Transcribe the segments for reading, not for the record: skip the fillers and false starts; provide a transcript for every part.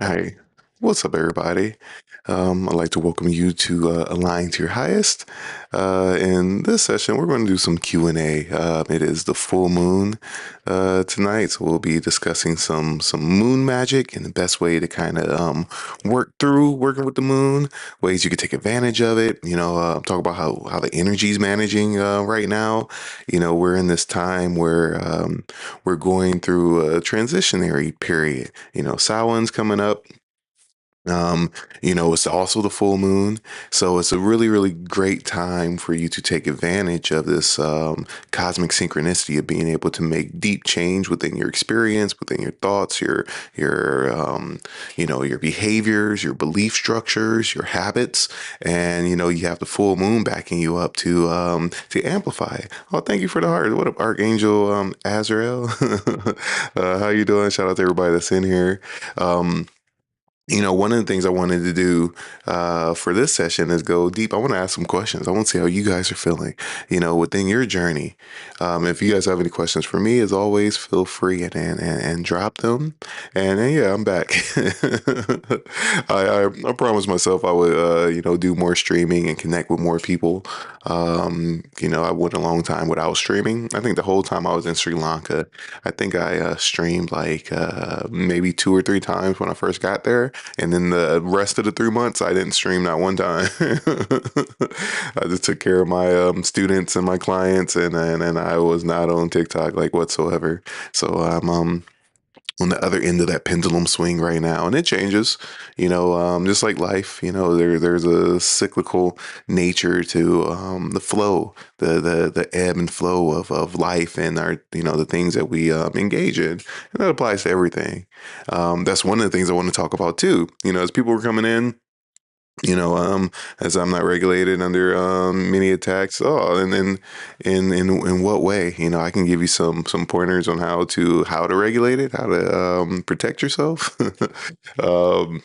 Hi, what's up, everybody? I'd like to welcome you to Align to Your Highest. In this session, we're going to do some Q&A. It is the full moon tonight, so we'll be discussing some moon magic and the best way to kind of work through working with the moon, ways you can take advantage of it. Talk about how the energy is managing right now. We're in this time where we're going through a transitionary period. Samhain's coming up. um, it's also the full moon, so it's a really, really great time for you to take advantage of this cosmic synchronicity of being able to make deep change within your experience, within your thoughts, your behaviors, your belief structures, your habits, and you have the full moon backing you up to amplify. Oh, thank you for the heart. What up, Archangel Azrael? How you doing? Shout out to everybody that's in here. Um, one of the things I wanted to do for this session is go deep. I want to ask some questions. I want to see how you guys are feeling, within your journey. If you guys have any questions for me, as always, feel free and drop them. And yeah, I'm back. I promised myself I would, do more streaming and connect with more people. I went a long time without streaming. I think the whole time I was in Sri Lanka, I think I streamed like maybe 2 or 3 times when I first got there. And then the rest of the 3 months, I didn't stream not one time. I just took care of my students and my clients, and I was not on TikTok like whatsoever. So I'm on the other end of that pendulum swing right now, and it changes. Just like life. There's a cyclical nature to the flow, the ebb and flow of life and our the things that we engage in, and that applies to everything. That's one of the things I want to talk about too. As people were coming in, as I'm not regulated under many attacks. Oh, and then in what way? I can give you some pointers on how to regulate it, how to protect yourself. um,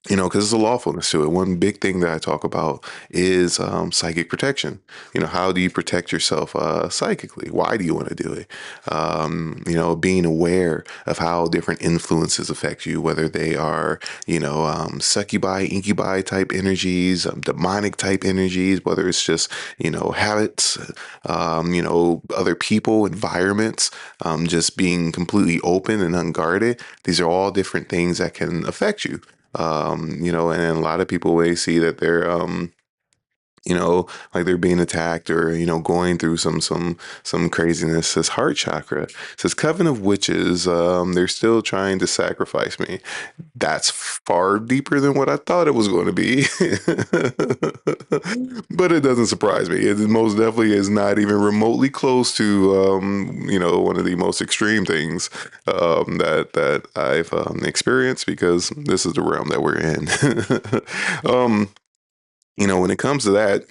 because there's a lawfulness to it. One big thing that I talk about is psychic protection. How do you protect yourself psychically? Why do you want to do it? Being aware of how different influences affect you, whether they are, succubi, incubi type energies, demonic type energies, whether it's just, habits, other people, environments, just being completely open and unguarded. These are all different things that can affect you. And a lot of people may see that they're you know, like they're being attacked or, going through some craziness. Says heart chakra. Says coven of witches, they're still trying to sacrifice me. That's far deeper than what I thought it was going to be. But it doesn't surprise me. It most definitely is not even remotely close to one of the most extreme things that I've experienced, because this is the realm that we're in. When it comes to that,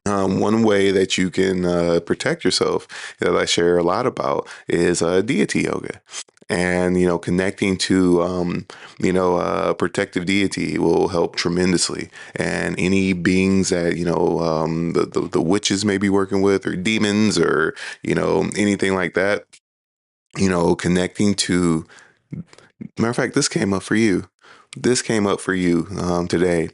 one way that you can protect yourself that I share a lot about is deity yoga. And, connecting to, protective deity will help tremendously. And any beings that, the witches may be working with, or demons, or, anything like that, connecting to, matter of fact, this came up for you. This came up for you today.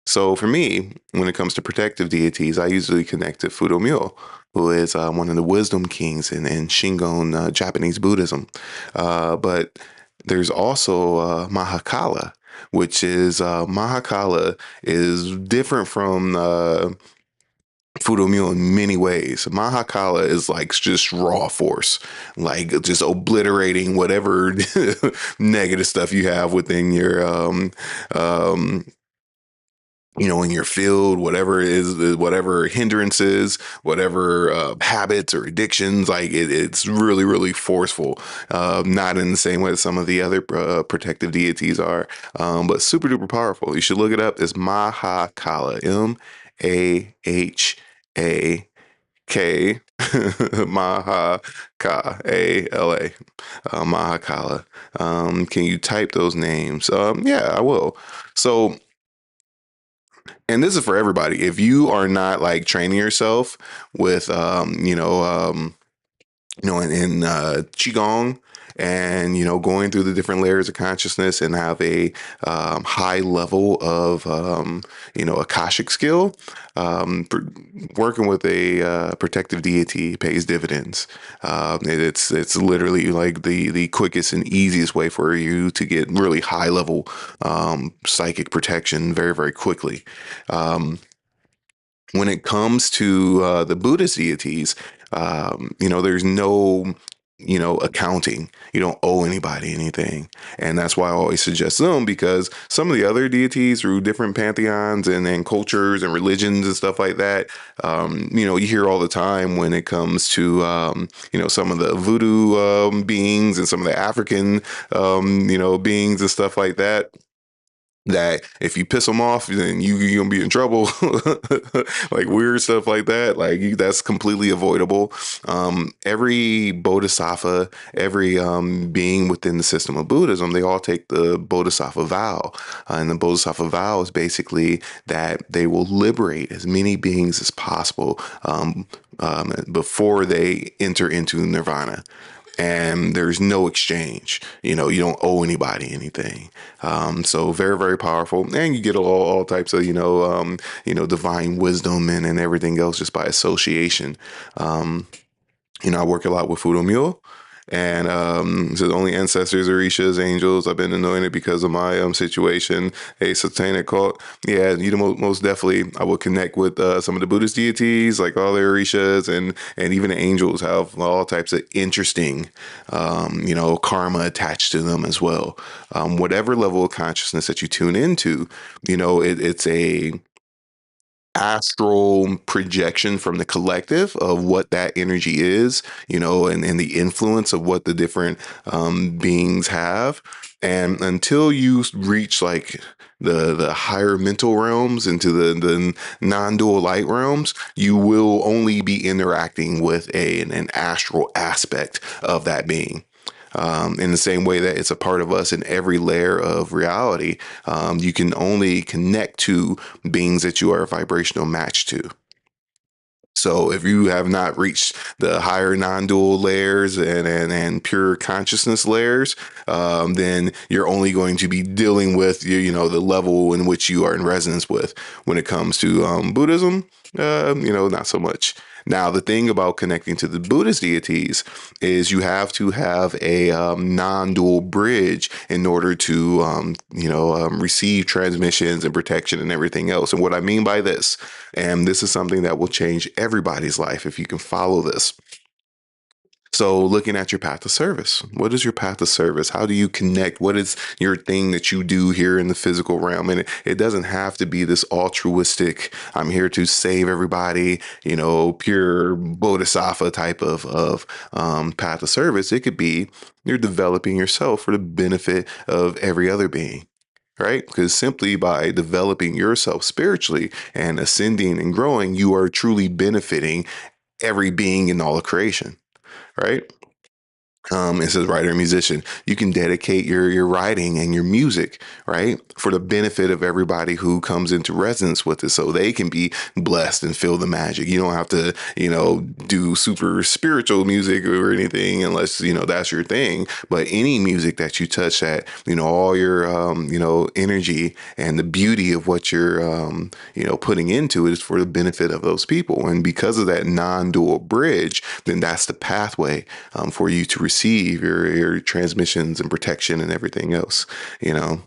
So for me, when it comes to protective deities, I usually connect to Fudo who is one of the wisdom kings in Shingon Japanese Buddhism. But there's also Mahakala, which is Mahakala is different from Fudo in many ways. Mahakala is like just raw force, like just obliterating whatever negative stuff you have within your um, in your field, whatever it is, whatever hindrances, whatever habits or addictions, like it's really, really forceful. Not in the same way that some of the other protective deities are, but super duper powerful. You should look it up. It's Mahakala, Mahaka, Mahakala, Mahakala. Can you type those names? Yeah, I will. So, and this is for everybody. If you are not like training yourself with in qigong and going through the different layers of consciousness and have a high level of akashic skill. Working with a protective deity pays dividends. It's literally like the quickest and easiest way for you to get really high level psychic protection very, very quickly. Um, when it comes to the Buddhist deities, there's no, accounting. You don't owe anybody anything. And that's why I always suggest them, because some of the other deities through different pantheons and cultures and religions and stuff like that, you hear all the time when it comes to, some of the voodoo beings and some of the African, beings and stuff like that, that if you piss them off, then you're gonna be in trouble. Like weird stuff like that. Like that's completely avoidable. Every bodhisattva, every being within the system of Buddhism, they all take the bodhisattva vow, and the bodhisattva vow is basically that they will liberate as many beings as possible before they enter into nirvana, and there's no exchange. You don't owe anybody anything. So very, very powerful, and you get all types of divine wisdom and everything else just by association. Um, I work a lot with Fudo Mule. And so the only ancestors are Orishas, angels. I've been anointed because of my situation, a satanic cult. Yeah, most definitely, I will connect with some of the Buddhist deities, like all the Orishas, and even the angels have all types of interesting, karma attached to them as well. Whatever level of consciousness that you tune into, it's a astral projection from the collective of what that energy is, and the influence of what the different beings have. And until you reach like the higher mental realms into the non-dual light realms, you will only be interacting with an astral aspect of that being. In the same way that it's a part of us in every layer of reality, you can only connect to beings that you are a vibrational match to. So if you have not reached the higher non-dual layers and pure consciousness layers, then you're only going to be dealing with the level in which you are in resonance with. When it comes to Buddhism, not so much. Now, the thing about connecting to the Buddhist deities is you have to have a non-dual bridge in order to, receive transmissions and protection and everything else. And what I mean by this, and this is something that will change everybody's life if you can follow this. So, looking at your path of service, what is your path of service? How do you connect? What is your thing that you do here in the physical realm? And it doesn't have to be this altruistic, I'm here to save everybody, pure bodhisattva type of path of service. It could be you're developing yourself for the benefit of every other being. Right? Because simply by developing yourself spiritually and ascending and growing, you are truly benefiting every being in all of creation. Right? It says writer and musician. You can dedicate your writing and your music, right, for the benefit of everybody who comes into resonance with it, so they can be blessed and feel the magic. You don't have to, do super spiritual music or anything unless that's your thing. But any music that you touch, that all your energy and the beauty of what you're putting into it is for the benefit of those people. And because of that non-dual bridge, then that's the pathway for you to receive your transmissions and protection and everything else, you know.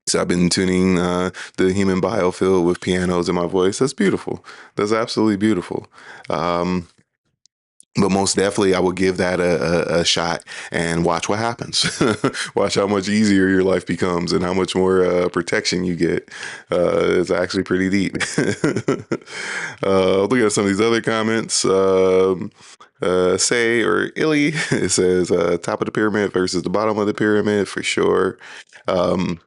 So I've been tuning the human biofield with pianos in my voice. That's beautiful. That's absolutely beautiful. Um, but most definitely, I will give that a shot and watch what happens. Watch how much easier your life becomes and how much more protection you get. It's actually pretty deep. Look at some of these other comments. Say or Illy, it says top of the pyramid versus the bottom of the pyramid for sure. Um,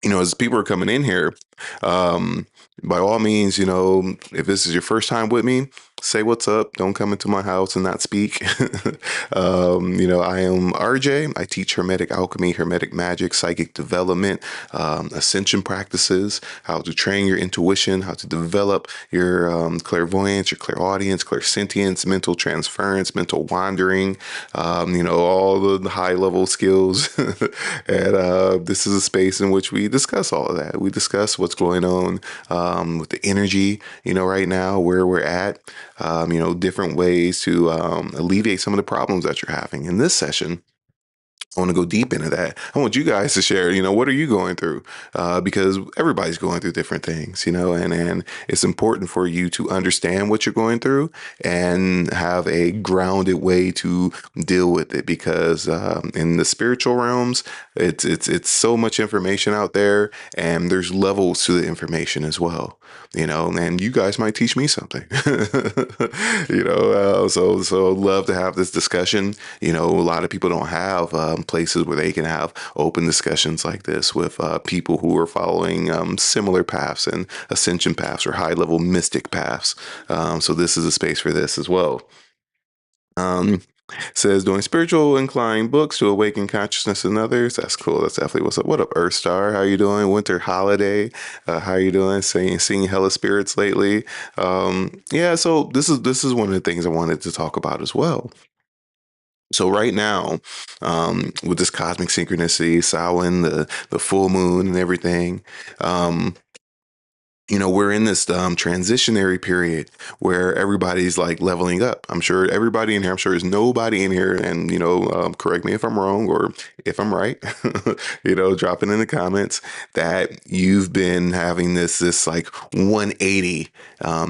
as people are coming in here, Um, by all means, if this is your first time with me, say what's up. Don't come into my house and not speak. I am RJ. I teach Hermetic alchemy, Hermetic magic, psychic development, ascension practices, how to train your intuition, how to develop your clairvoyance, your clairaudience, clairsentience, mental transference, mental wandering, all the high level skills. And this is a space in which we discuss all of that. We discuss what's going on with the energy, right now, where we're at, different ways to alleviate some of the problems that you're having. In this session, I want to go deep into that. I want you guys to share, what are you going through? Because everybody's going through different things, and it's important for you to understand what you're going through and have a grounded way to deal with it. Because in the spiritual realms, it's so much information out there, and there's levels to the information as well. And you guys might teach me something. So love to have this discussion. A lot of people don't have places where they can have open discussions like this with people who are following similar paths and ascension paths or high level mystic paths. So this is a space for this as well. Um, Says doing spiritual inclined books to awaken consciousness in others. That's cool. That's definitely what's up. What up, Earth Star? How you doing? Winter Holiday. How you doing? Seeing hella spirits lately. Yeah. So this is one of the things I wanted to talk about as well. So right now, with this cosmic synchronicity, Samhain, the full moon, and everything, um, we're in this transitionary period where everybody's like leveling up. I'm sure everybody in here, I'm sure there's nobody in here, and, correct me if I'm wrong or if I'm right, drop it in the comments that you've been having this like 180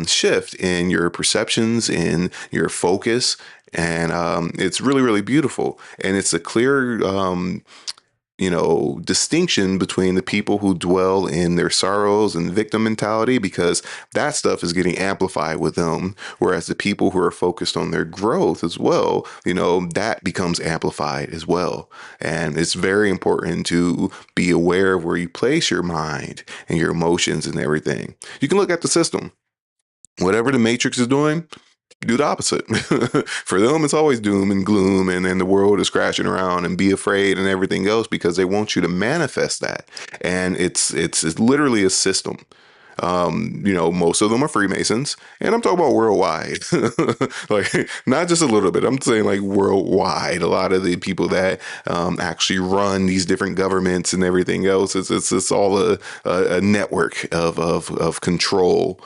shift in your perceptions, in your focus. And it's really, really beautiful. And it's a clear distinction between the people who dwell in their sorrows and victim mentality, because that stuff is getting amplified with them. Whereas the people who are focused on their growth as well, that becomes amplified as well. And it's very important to be aware of where you place your mind and your emotions and everything. You can look at the system. Whatever the matrix is doing, do the opposite. For them, it's always doom and gloom, and then the world is crashing around and be afraid and everything else, because they want you to manifest that. And it's literally a system. Most of them are Freemasons, and I'm talking about worldwide. Like, not just a little bit. I'm saying like worldwide. A lot of the people that actually run these different governments and everything else, it's all a network of control.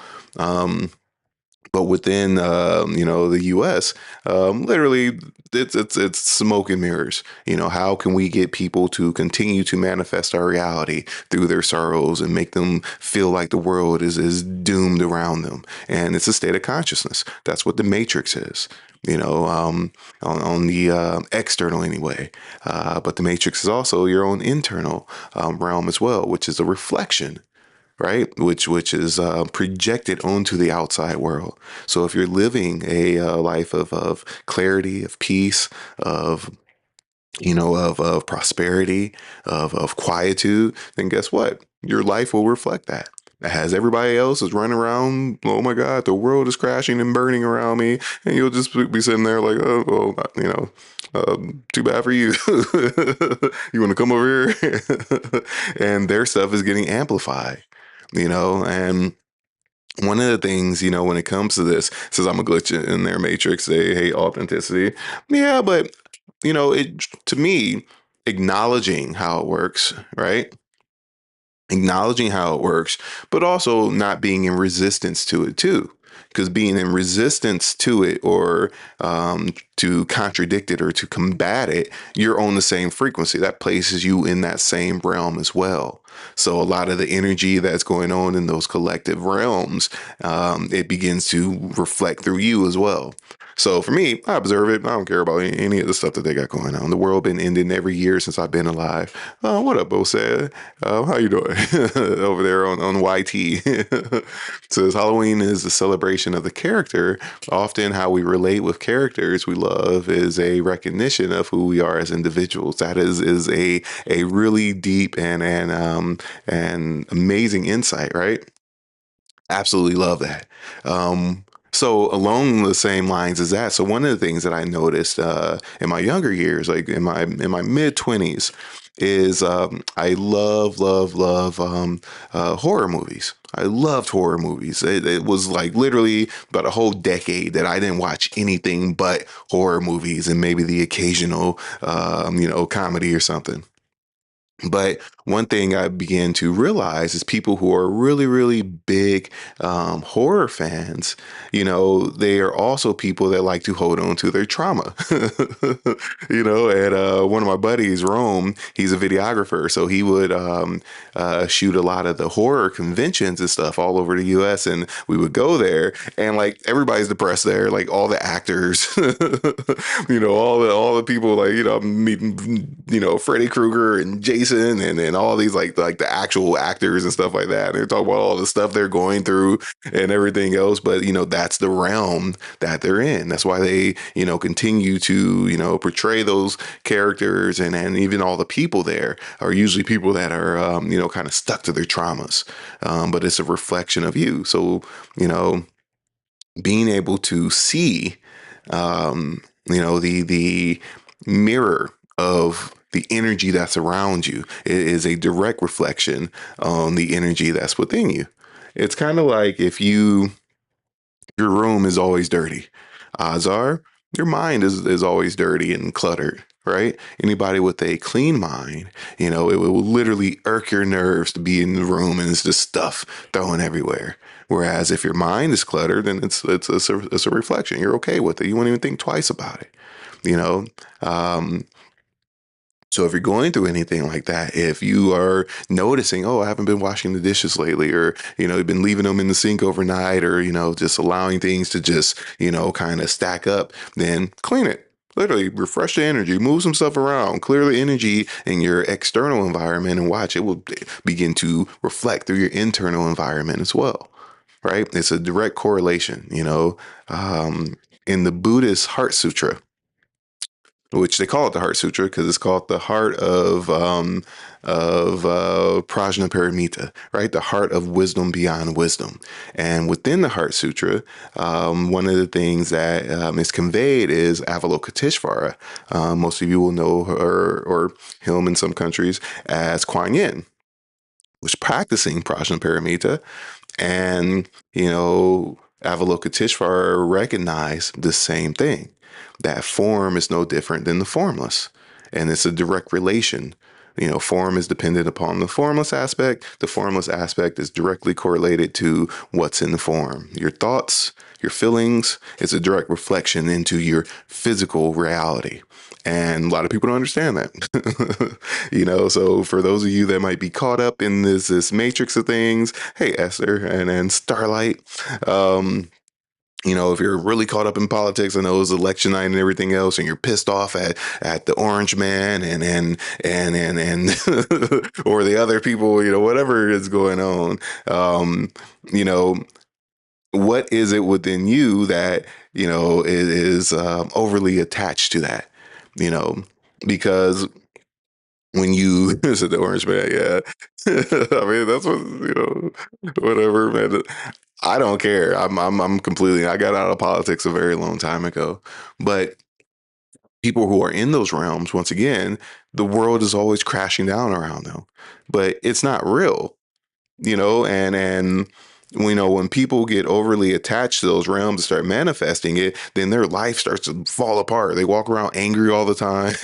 But within the U.S., literally it's smoke and mirrors. How can we get people to continue to manifest our reality through their sorrows and make them feel like the world is doomed around them? And it's a state of consciousness. That's what the Matrix is. On the external anyway. But the Matrix is also your own internal realm as well, which is a reflection, right? Which is projected onto the outside world. So if you're living a life of clarity, of peace, of of prosperity, of quietude, then guess what? Your life will reflect that. As everybody else is running around, oh my God, the world is crashing and burning around me, and you'll just be sitting there like, oh, well, too bad for you. You want to come over here? And their stuff is getting amplified, and one of the things, when it comes to this, says I'm a glitch in their matrix. They hate authenticity. Yeah, but it, to me, acknowledging how it works, right? Acknowledging how it works, but also not being in resistance to it too. Because being in resistance to it, or to contradict it or to combat it, you're on the same frequency. That places you in that same realm as well. So a lot of the energy that's going on in those collective realms, it begins to reflect through you as well. So for me, I observe it. I don't care about any of the stuff that they got going on. The world been ending every year since I've been alive. What up, Bo said? How you doing over there on YT? Says Halloween is a celebration of the character. Often, how we relate with characters we love is a recognition of who we are as individuals. That is a really deep and amazing insight, right? Absolutely love that. So along the same lines as that, so one of the things that I noticed in my younger years, like in my mid 20s, is I love horror movies. I loved horror movies. It was like literally about a whole decade that I didn't watch anything but horror movies and maybe the occasional comedy or something. But one thing I began to realize is people who are really, really big horror fans, they are also people that like to hold on to their trauma. And one of my buddies, Rome, he's a videographer. So he would shoot a lot of the horror conventions and stuff all over the US. And we would go there and like everybody's depressed there, like all the actors, all the people like, I'm meeting, Freddy Krueger and Jason and all these like the actual actors and stuff like that. And they're talking about all the stuff they're going through and everything else. But that's the realm that they're in. That's why they, continue to, portray those characters and even all the people there are usually people that are, kind of stuck to their traumas. But it's a reflection of you. So, you know, being able to see, the mirror of the energy that's around you, it is a direct reflection on the energy that's within you. It's kind of like if your room is always dirty. Odds are your mind is always dirty and cluttered, right? Anybody with a clean mind, it will literally irk your nerves to be in the room and it's just stuff thrown everywhere. Whereas if your mind is cluttered, then it's a reflection. You're okay with it. You won't even think twice about it. You know, um, so if you're going through anything like that, if you are noticing, oh, I haven't been washing the dishes lately, or, you've been leaving them in the sink overnight, or, just allowing things to just, kind of stack up, then clean it. Literally refresh the energy, move some stuff around, clear the energy in your external environment and watch it will begin to reflect through your internal environment as well. Right? It's a direct correlation, in the Buddhist Heart Sutra, which they call it the Heart Sutra because it's called the heart of Prajnaparamita, right? The heart of wisdom beyond wisdom. And within the Heart Sutra, one of the things that is conveyed is Avalokiteshvara. Most of you will know her or him in some countries as Kuan Yin, was practicing Prajnaparamita, and, Avalokiteshvara recognized the same thing. That form is no different than the formless. And it's a direct relation. Form is dependent upon the formless aspect. The formless aspect is directly correlated to what's in the form. Your thoughts, your feelings, it's a direct reflection into your physical reality. And a lot of people don't understand that. So for those of you that might be caught up in this matrix of things, hey Esther and Starlight, um, if you're really caught up in politics, I know it's election night and everything else, and you're pissed off at the orange man and or the other people, whatever is going on, you know, what is it within you that is overly attached to that, you know, because when you said the orange man, yeah, I mean that's what whatever, man. I don't care. I'm completely. I got out of politics a very long time ago, but people who are in those realms, once again, the world is always crashing down around them, but it's not real, and when people get overly attached to those realms and start manifesting it, then their life starts to fall apart. They walk around angry all the time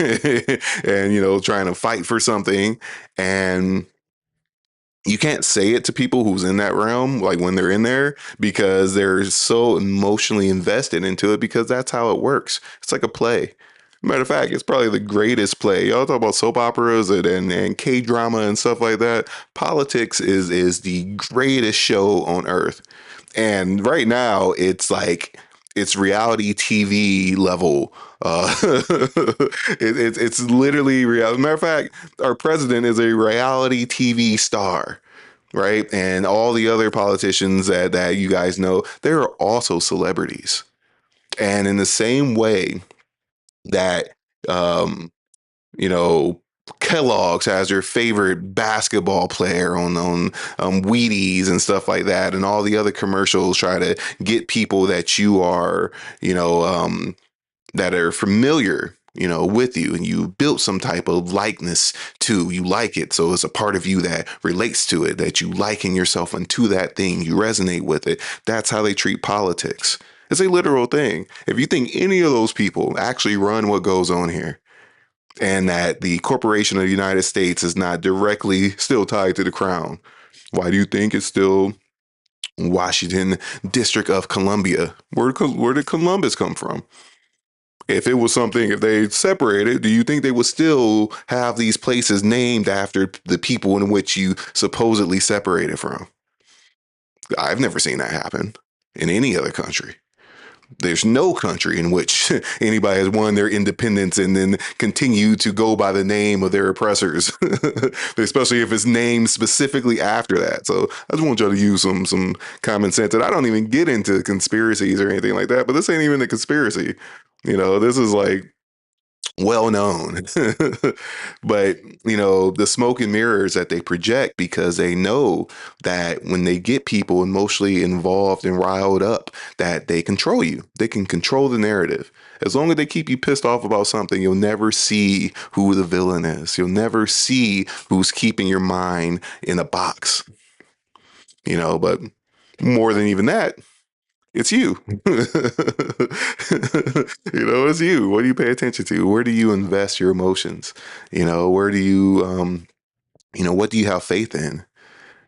and trying to fight for something, and you can't say it to people who's in that realm, like when they're in there, because they're so emotionally invested into it, because that's how it works. It's like a play. Matter of fact, it's probably the greatest play. Y'all talk about soap operas and K drama and stuff like that. Politics is the greatest show on earth. And right now, it's like it's reality TV level. It's literally real. As a matter of fact, our president is a reality TV star, right? And all the other politicians that you guys know, they're also celebrities. And in the same way that um, you know, Kellogg's has their favorite basketball player on Wheaties and stuff like that, and all the other commercials try to get people that you are, you know, that are familiar, with you, and you built some type of likeness to. You like it, so it's a part of you that relates to it, that you liken yourself unto that thing. You resonate with it. That's how they treat politics. It's a literal thing. If you think any of those people actually run what goes on here, and that the corporation of the United States is not directly still tied to the crown, why do you think it's still Washington District of Columbia? Where did Columbus come from? If it was something, if they separated, do you think they would still have these places named after the people in which you supposedly separated from? I've never seen that happen in any other country. There's no country in which anybody has won their independence and then continue to go by the name of their oppressors, especially if it's named specifically after that. So I just want y'all to use some common sense. And I don't even get into conspiracies or anything like that, but this ain't even a conspiracy. This is like well known. But the smoke and mirrors that they project, because they know that when they get people emotionally involved and riled up, that they control you. They can control the narrative. As long as they keep you pissed off about something, you'll never see who the villain is. You'll never see who's keeping your mind in a box. But more than even that, it's you. It's you. What do you pay attention to? Where do you invest your emotions? Where do you what do you have faith in?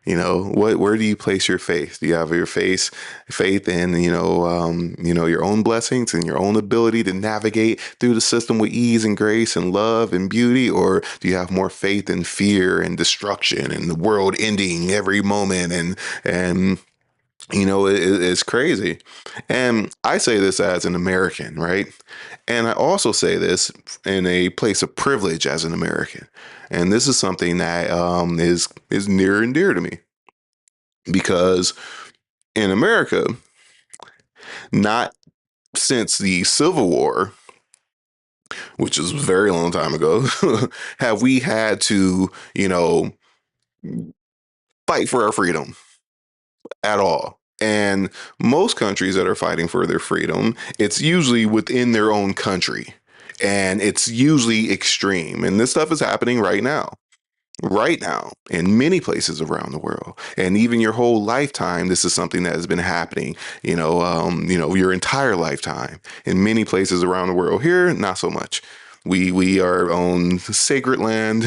Where do you place your faith? Do you have your faith in, your own blessings and your own ability to navigate through the system with ease and grace and love and beauty? Or do you have more faith in fear and destruction and the world ending every moment? And it's crazy. And I say this as an American, right? And I also say this in a place of privilege as an American. And this is something that is near and dear to me, because in America, not since the Civil War, which is a very long time ago, have we had to, fight for our freedom at all. And most countries that are fighting for their freedom, it's usually within their own country. And it's usually extreme. And this stuff is happening right now in many places around the world. And even your whole lifetime, this is something that has been happening, your entire lifetime in many places around the world. Here, not so much. We are on sacred land,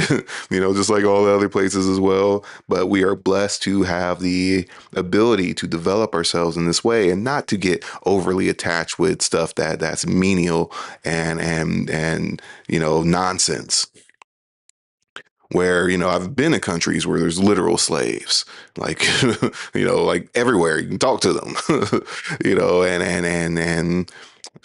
just like all the other places as well. But we are blessed to have the ability to develop ourselves in this way, and not to get overly attached with stuff that's menial and nonsense. Where I've been in countries where there's literal slaves, like like everywhere. You can talk to them, and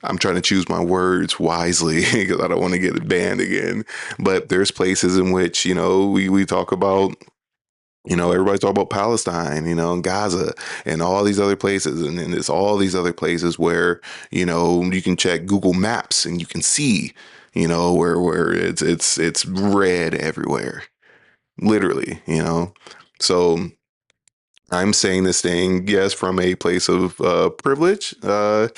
I'm trying to choose my words wisely because I don't want to get banned again. But there's places in which we talk about. Everybody talk about Palestine, and Gaza and all these other places. And then there's all these other places where, you can check Google Maps and you can see, where it's red everywhere, literally. So I'm saying this thing, yes, from a place of privilege, to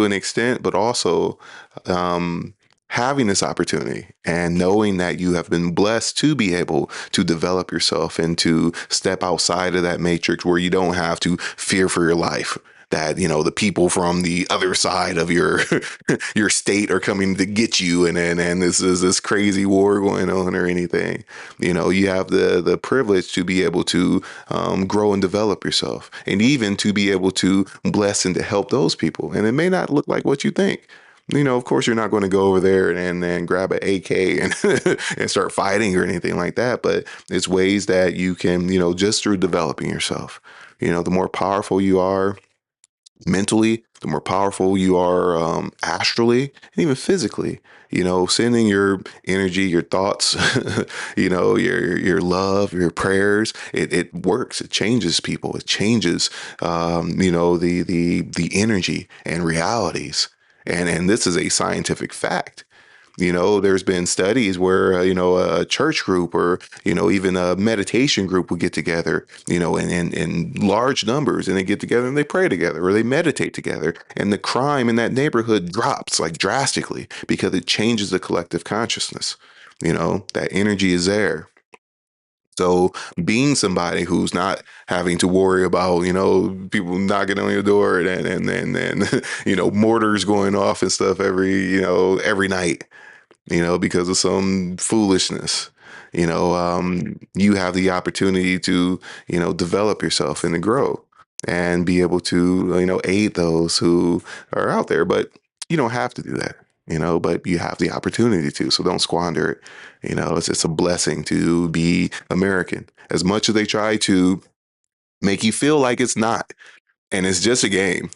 an extent, but also um, having this opportunity and knowing that you have been blessed to be able to develop yourself and to step outside of that matrix where you don't have to fear for your life. That the people from the other side of your your state are coming to get you, and this is this crazy war going on or anything. You have the privilege to be able to grow and develop yourself, and even to be able to bless and to help those people. And it may not look like what you think. Of course, you're not going to go over there and grab an AK and and start fighting or anything like that. But it's ways that you can, just through developing yourself. The more powerful you are mentally, the more powerful you are astrally and even physically. Sending your energy, your thoughts, your love, your prayers. It works. It changes people. It changes the energy and realities. And this is a scientific fact. There's been studies where, a church group or, even a meditation group will get together, in large numbers, and they get together and they pray together or they meditate together. And the crime in that neighborhood drops like drastically because it changes the collective consciousness. That energy is there. So being somebody who's not having to worry about, people knocking on your door and mortars going off and stuff every night, because of some foolishness. You have the opportunity to, develop yourself and to grow and be able to, aid those who are out there. But you don't have to do that, but you have the opportunity to. So don't squander it. It's a blessing to be American. As much as they try to make you feel like it's not, and it's just a game.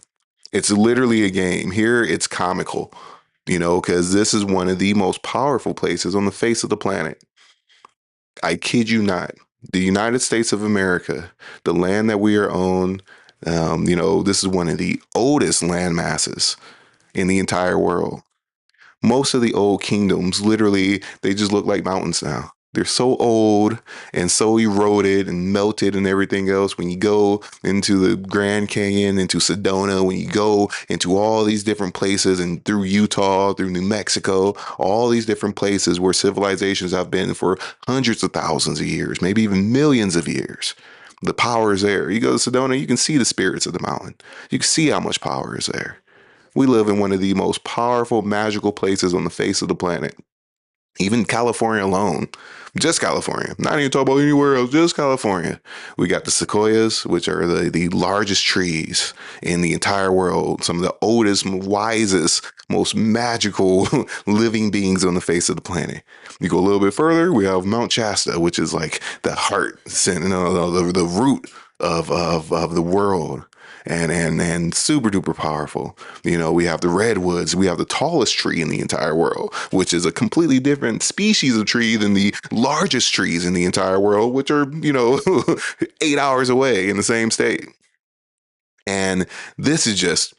It's literally a game. Here, it's comical, because this is one of the most powerful places on the face of the planet. I kid you not. The United States of America, the land that we are on, this is one of the oldest land masses in the entire world. Most of the old kingdoms, literally, they just look like mountains now. They're so old and so eroded and melted and everything else. When you go into the Grand Canyon, into Sedona, when you go into all these different places and through Utah, through New Mexico, all these different places where civilizations have been for hundreds of thousands of years, maybe even millions of years. The power is there. You go to Sedona, you can see the spirits of the mountain. You can see how much power is there. We live in one of the most powerful, magical places on the face of the planet. Even California alone, just California, not even talk about anywhere else, just California. We got the sequoias, which are the largest trees in the entire world, some of the oldest, wisest, most magical living beings on the face of the planet. You go a little bit further, we have Mount Shasta, which is like the heart, the root of the world, and super duper powerful. We have the redwoods. We have the tallest tree in the entire world, which is a completely different species of tree than the largest trees in the entire world, which are 8 hours away in the same state. And this is just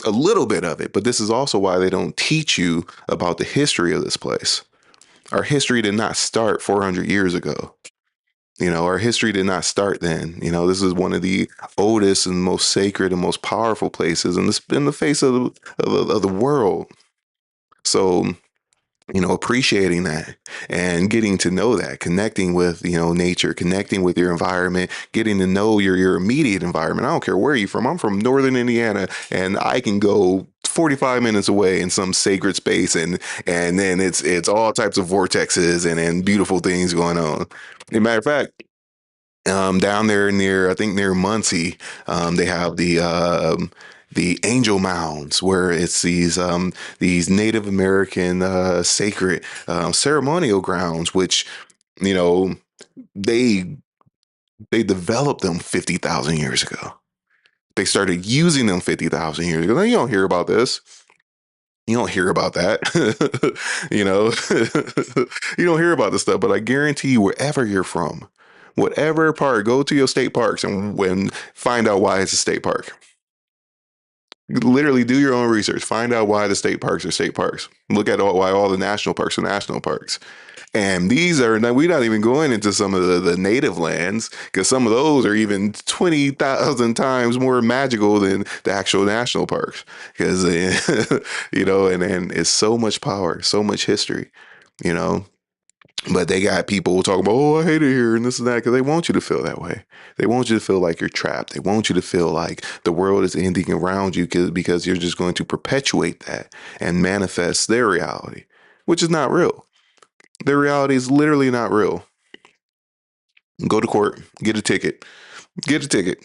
a little bit of it, but this is also why they don't teach you about the history of this place. Our history did not start 400 years ago. Our history did not start then. This is one of the oldest and most sacred and most powerful places in the face of the world. So, appreciating that and getting to know that, connecting with, nature, connecting with your environment, getting to know your immediate environment. I don't care where you're from. I'm from Northern Indiana and I can go 45 minutes away in some sacred space and then it's all types of vortexes and beautiful things going on. As a matter of fact, down there near, I think near Muncie, they have the Angel Mounds, where it's these Native American sacred ceremonial grounds, which you know they they developed them 50,000 years ago. They started using them 50,000 years ago. Now, you don't hear about this. You don't hear about that. you know, you don't hear about this stuff, but I guarantee you, wherever you're from, whatever park, go to your state parks and when find out why it's a state park. Literally do your own research. Find out why the state parks are state parks. Look at why all the national parks are national parks. And these are we're not even going into some of the native lands because some of those are even 20,000 times more magical than the actual national parks. Because, and it's so much power, so much history, you know. But they got people talking about, oh, I hate it here and this and that because they want you to feel that way. They want you to feel like you're trapped. They want you to feel like the world is ending around you because you're just going to perpetuate that and manifest their reality, which is not real. Their reality is literally not real. Go to court, get a ticket, get a ticket.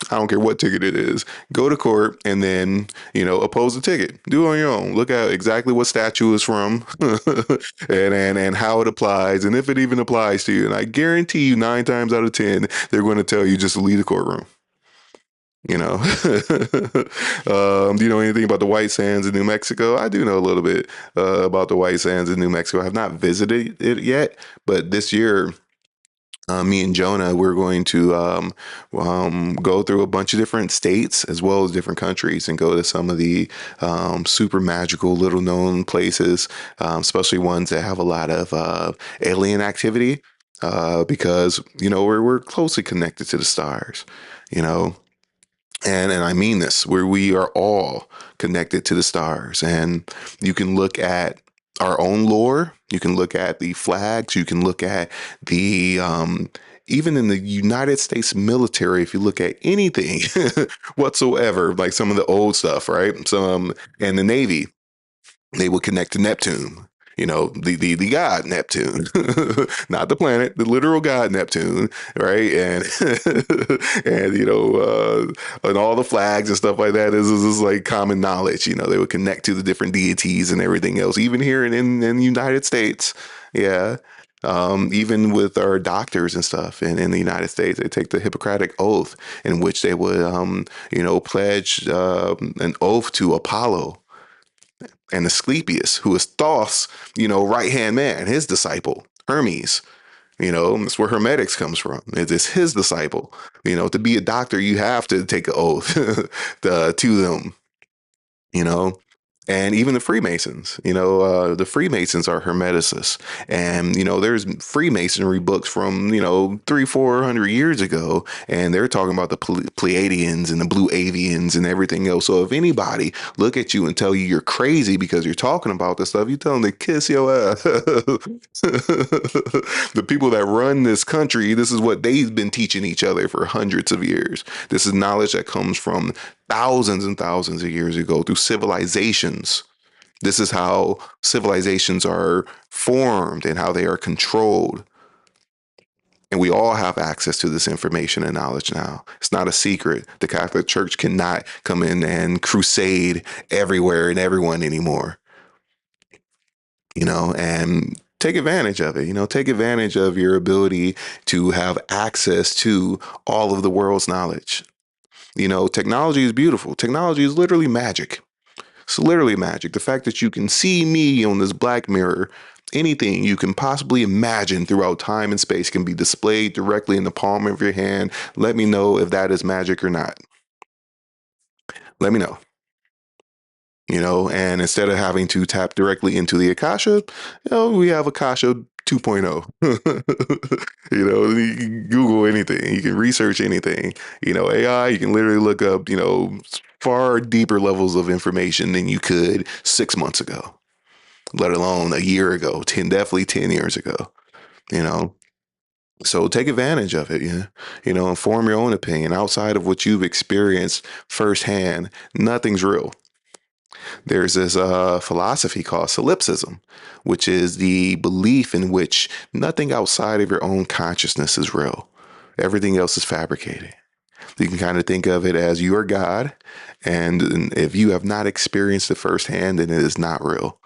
I don't care what ticket it is. Go to court and then, oppose the ticket. Do it on your own. Look at exactly what statute is from and how it applies and if it even applies to you. And I guarantee you 9 times out of 10, they're going to tell you just to leave the courtroom. You know, do you know anything about the White Sands in New Mexico? I do know a little bit about the White Sands in New Mexico. I have not visited it yet, but this year, me and Jonah, we're going to go through a bunch of different states as well as different countries and go to some of the super magical, little known places, especially ones that have a lot of alien activity, because we're closely connected to the stars. You know, and I mean this, where we are all connected to the stars. And you can look at our own lore, you can look at the flags, you can look at the even in the United States military, if you look at anything whatsoever, like some of the old stuff, right? Some and the Navy, they would connect to Neptune. The god Neptune, not the planet, the literal god Neptune, right? And and and all the flags and stuff like that is like common knowledge. They would connect to the different deities and everything else, even here in the United States. Yeah. Even with our doctors and stuff in the United States, they take the Hippocratic Oath in which they would, pledge an oath to Apollo and Asclepius, who is Thoth's, right hand man, his disciple, Hermes. That's where Hermetics comes from. It's his disciple. To be a doctor, you have to take an oath to them, you know and even the Freemasons, the Freemasons are Hermeticists. And there's Freemasonry books from 300-400 years ago, and they're talking about the Pleiadians and the Blue Avians and everything else. So if anybody look at you and tell you you're crazy because you're talking about this stuff, you tell them to kiss your ass. The people that run this country, this is what they've been teaching each other for hundreds of years. This is knowledge that comes from thousands and thousands of years ago through civilizations. This is how civilizations are formed and how they are controlled. And we all have access to this information and knowledge now. It's not a secret. The Catholic Church cannot come in and crusade everywhere and everyone anymore, and take advantage of it. Take advantage of your ability to have access to all of the world's knowledge. Technology is beautiful. Technology is literally magic. It's literally magic. The fact that you can see me on this black mirror, anything you can possibly imagine throughout time and space can be displayed directly in the palm of your hand. Let me know if that is magic or not. Let me know. And instead of having to tap directly into the Akasha, we have Akasha 2.0. You can Google anything, you can research anything. AI, you can literally look up, far deeper levels of information than you could 6 months ago, let alone a year ago, definitely 10 years ago, you know. So take advantage of it, yeah. And form your own opinion outside of what you've experienced firsthand. Nothing's real. There's this philosophy called solipsism, which is the belief in which nothing outside of your own consciousness is real. Everything else is fabricated. You can kind of think of it as you are God, and if you have not experienced it firsthand, then it is not real.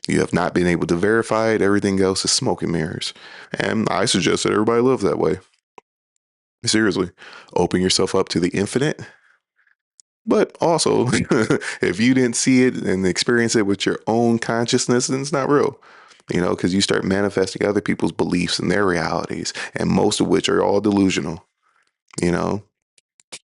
You have not been able to verify it. Everything else is smoke and mirrors. And I suggest that everybody live that way. Seriously, open yourself up to the infinite. But also, if you didn't see it and experience it with your own consciousness, then it's not real. Because you start manifesting other people's beliefs and their realities, and most of which are all delusional. You know,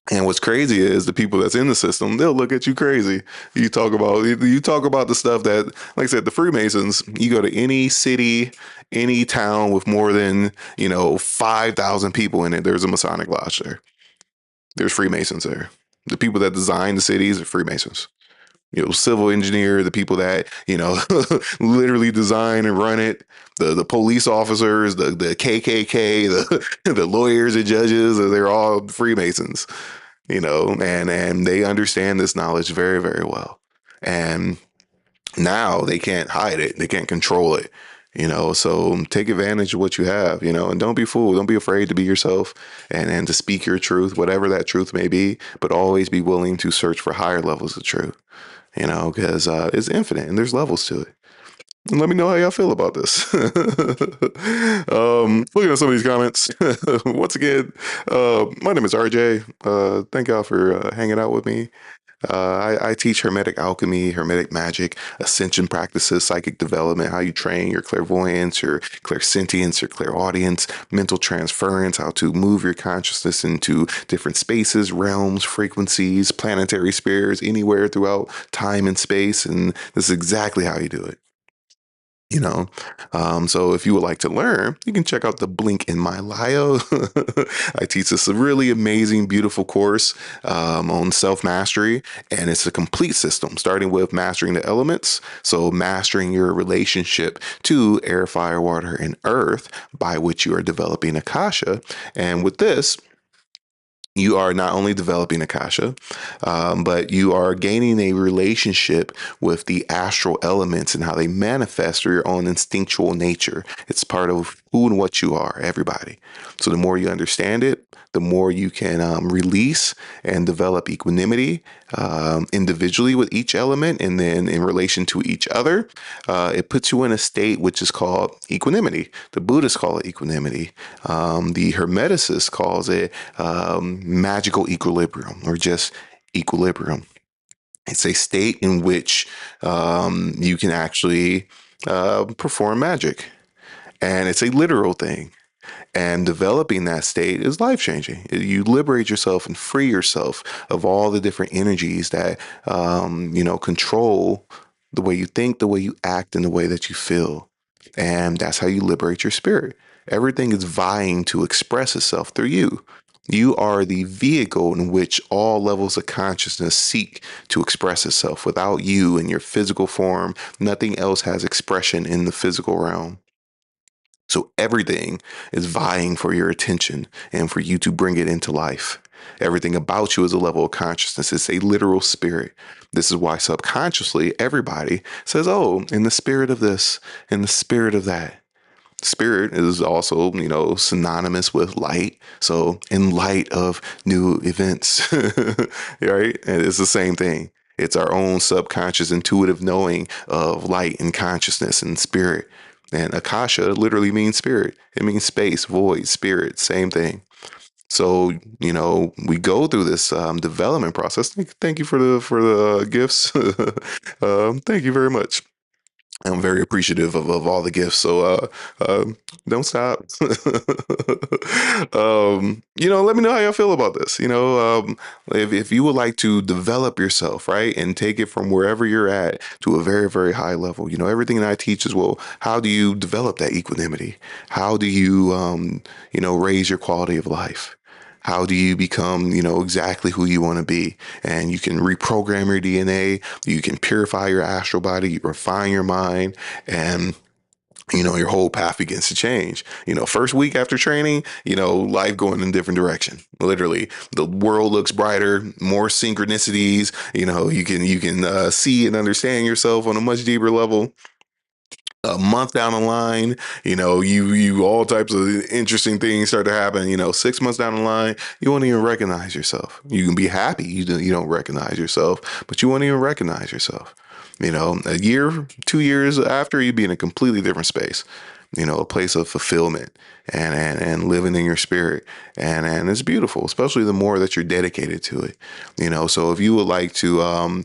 and what's crazy is the people that's in the system, they'll look at you crazy. You talk about the stuff that, like I said, the Freemasons, you go to any city, any town with more than, 5,000 people in it, there's a Masonic lodge there. There's Freemasons there. The people that design the cities are Freemasons. Civil engineer, the people that, literally design and run it, the police officers, the KKK, the lawyers and judges, they're all Freemasons, and they understand this knowledge very, very well. And now they can't hide it, they can't control it. So take advantage of what you have, and don't be fooled. Don't be afraid to be yourself and to speak your truth, whatever that truth may be, but always be willing to search for higher levels of truth, because it's infinite and there's levels to it. and let me know how y'all feel about this. Looking at some of these comments, once again, my name is RJ. Thank y'all for hanging out with me. I teach Hermetic alchemy, Hermetic magic, ascension practices, psychic development, how you train your clairvoyance, your clairsentience, your clairaudience, mental transference, how to move your consciousness into different spaces, realms, frequencies, planetary spheres, anywhere throughout time and space. And this is exactly how you do it. You know, so if you would like to learn, you can check out the link in my bio. I teach this really amazing, beautiful course on self mastery, and it's a complete system, starting with mastering the elements. So, mastering your relationship to air, fire, water, and earth, by which you are developing Akasha. And with this, you are not only developing Akasha, but you are gaining a relationship with the astral elements and how they manifest through your own instinctual nature. It's part of who and what you are, everybody. So the more you understand it, the more you can release and develop equanimity individually with each element and then in relation to each other. It puts you in a state which is called equanimity. The Buddhists call it equanimity. The Hermeticists calls it magical equilibrium or just equilibrium. It's a state in which you can actually perform magic, and it's a literal thing. And developing that state is life changing. You liberate yourself and free yourself of all the different energies that, control the way you think, the way you act, and the way that you feel. And that's how you liberate your spirit. Everything is vying to express itself through you. You are the vehicle in which all levels of consciousness seek to express itself. Without you in your physical form, nothing else has expression in the physical realm. So everything is vying for your attention and for you to bring it into life. Everything about you is a level of consciousness. It's a literal spirit. This is why subconsciously everybody says, oh, in the spirit of this, in the spirit of that. Spirit is also, synonymous with light. So, in light of new events, right? And it's the same thing. It's our own subconscious intuitive knowing of light and consciousness and spirit. And Akasha literally means spirit. It means space, void, spirit, same thing. So, we go through this development process. Thank you for the gifts. Thank you very much. I'm very appreciative of all the gifts. So don't stop. Let me know how y'all feel about this. If you would like to develop yourself, right, and take it from wherever you're at to a very, very high level, everything that I teach is, well, how do you develop that equanimity? How do you, raise your quality of life? How do you become, exactly who you want to be? And you can reprogram your DNA, you can purify your astral body, you refine your mind, and your whole path begins to change. First week after training, life going in a different direction. Literally, the world looks brighter, more synchronicities. You can see and understand yourself on a much deeper level. A month down the line, you all types of interesting things start to happen. 6 months down the line, you won't even recognize yourself. You can be happy you don't recognize yourself, but you won't even recognize yourself. A year, 2 years after, you'd be in a completely different space. A place of fulfillment and living in your spirit. And it's beautiful, especially the more that you're dedicated to it. So if you would like to,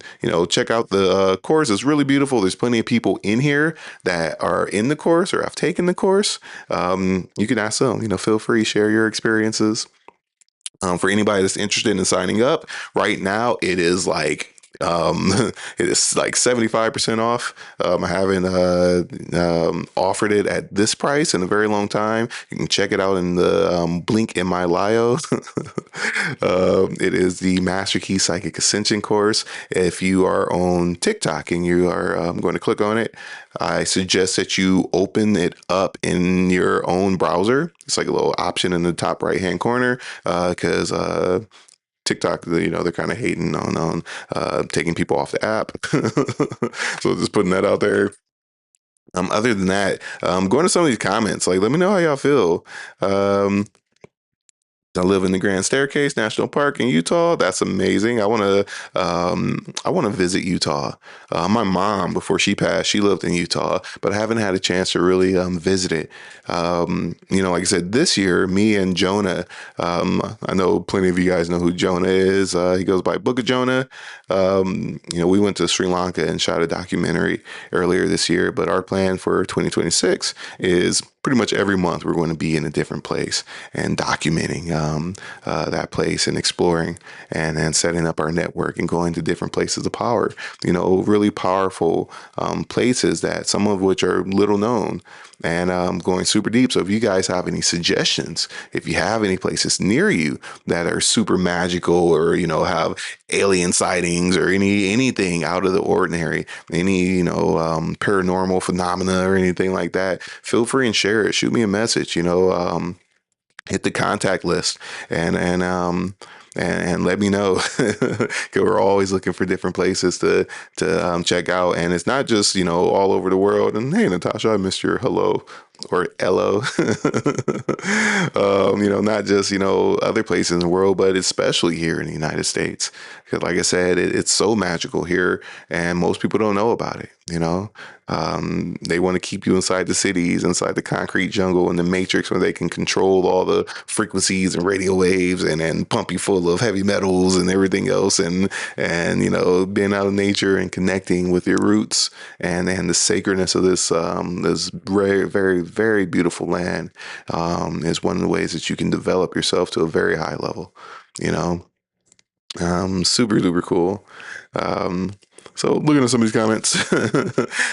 check out the course, it's really beautiful. There's plenty of people in here that are in the course or have taken the course. You can ask them, feel free, share your experiences. For anybody that's interested in signing up, right now it is like it is like 75% off. I haven't offered it at this price in a very long time. You can check it out in the link in my bio. It is the Master Key Psychic Ascension course. If you are on TikTok and you are going to click on it, I suggest that you open it up in your own browser. It's like a little option in the top right hand corner because TikTok, they're kind of hating on taking people off the app. So just putting that out there. Other than that, going to some of these comments, like let me know how y'all feel. Um, I live in the Grand Staircase National Park in Utah. That's amazing. I want to visit Utah. My mom, before she passed, she lived in Utah, but I haven't had a chance to really visit it. Like I said, this year, me and Jonah, I know plenty of you guys know who Jonah is. He goes by Book of Jonah. We went to Sri Lanka and shot a documentary earlier this year, but our plan for 2026 is pretty much every month we're going to be in a different place and documenting that place and exploring and setting up our network and going to different places of power, really powerful places that some of which are little known and going super deep. So if you guys have any suggestions, if you have any places near you that are super magical or, have alien sightings or anything out of the ordinary, any, paranormal phenomena or anything like that, feel free and share it. Shoot me a message, hit the contact list and let me know because we're always looking for different places to check out, and it's not just all over the world. And hey, Natasha, I missed your hello or hello. Not just other places in the world, but especially here in the United States, because like I said, it's so magical here, and most people don't know about it. They want to keep you inside the cities, inside the concrete jungle and the matrix where they can control all the frequencies and radio waves and pump you full of heavy metals and everything else. And being out of nature and connecting with your roots and the sacredness of this very, very, very beautiful land is one of the ways that you can develop yourself to a very high level, you know? Super duper cool. Um, so looking at some of these comments,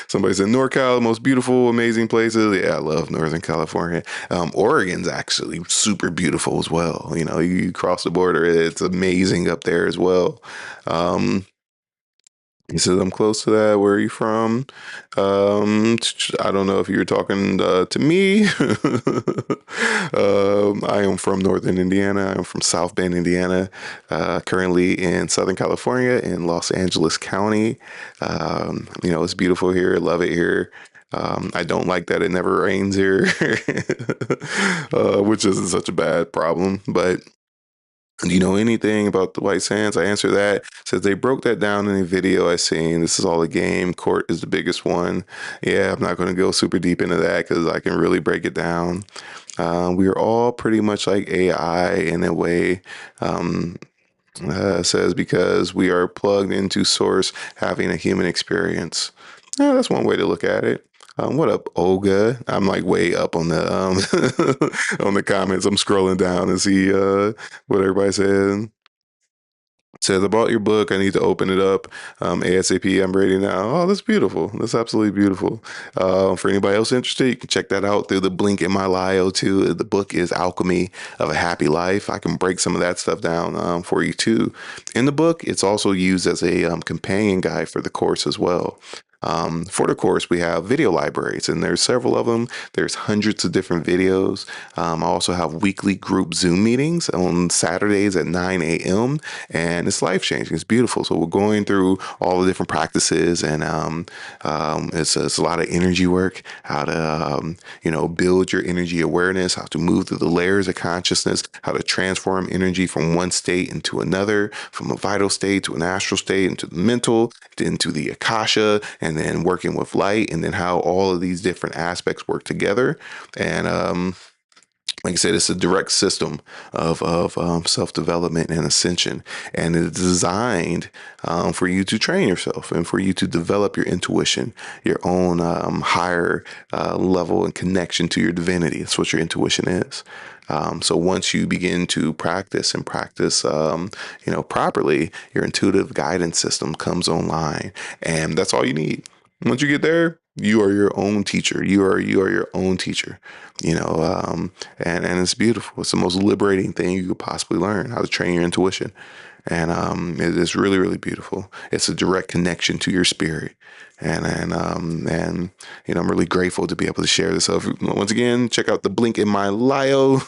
somebody said NorCal, most beautiful, amazing places. Yeah, I love Northern California. Oregon's actually super beautiful as well. You cross the border, it's amazing up there as well. Um, he says, I'm close to that. Where are you from? I don't know if you're talking to me. I am from Northern Indiana. I'm from South Bend, Indiana, currently in Southern California in Los Angeles County. It's beautiful here. Love it here. I don't like that it never rains here, which isn't such a bad problem, but do you know anything about the White Sands? I answer that. Says they broke that down in a video I seen. This is all a game. Court is the biggest one. Yeah, I'm not going to go super deep into that because I can really break it down. We are all pretty much like AI in a way. Um, says because we are plugged into source having a human experience. Yeah, that's one way to look at it. What up, Olga? I'm like way up on the on the comments. I'm scrolling down and see what everybody said. Says about your book, I need to open it up ASAP. I'm ready now. Oh, that's beautiful. That's absolutely beautiful. For anybody else interested, you can check that out through the link in my bio too. The book is Alchemy of a Happy Life. I can break some of that stuff down for you too. In the book, it's also used as a companion guide for the course as well. For the course, we have video libraries, and there's several of them. There's hundreds of different videos. I also have weekly group Zoom meetings on Saturdays at 9 a.m., and it's life changing. It's beautiful. So we're going through all the different practices, and it's a lot of energy work, how to build your energy awareness, how to move through the layers of consciousness, how to transform energy from one state into another, from a vital state to an astral state, into the mental, into the akasha, and then working with light, and then how all of these different aspects work together. And like I said, it's a direct system of self development and ascension, and it's designed for you to train yourself and for you to develop your intuition, your own higher level and connection to your divinity. That's what your intuition is. So once you begin to practice, properly, your intuitive guidance system comes online, and that's all you need. Once you get there, you are your own teacher. You are your own teacher. And it's beautiful. It's the most liberating thing you could possibly learn, how to train your intuition. And it is really, really beautiful. It's a direct connection to your spirit. And I'm really grateful to be able to share this. So once again, check out the link in my bio.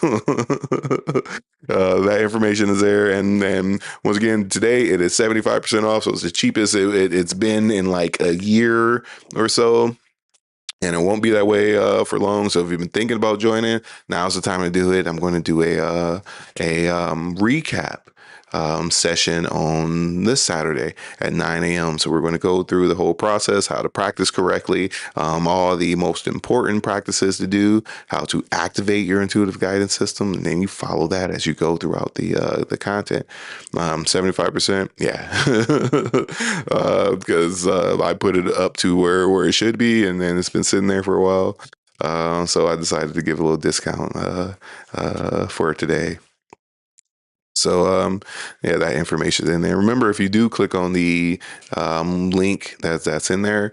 That information is there. And once again, today it is 75% off. So it's the cheapest it's been in like a year or so. and it won't be that way for long. So if you've been thinking about joining, now's the time to do it. I'm going to do a recap session on this Saturday at 9 a.m. So we're going to go through the whole process, how to practice correctly, all the most important practices to do, how to activate your intuitive guidance system, and then you follow that as you go throughout the content. 75%, yeah, because I put it up to where it should be, and then it's been sitting there for a while. So I decided to give a little discount for today. So yeah, that information is in there. Remember, if you do click on the link that's in there,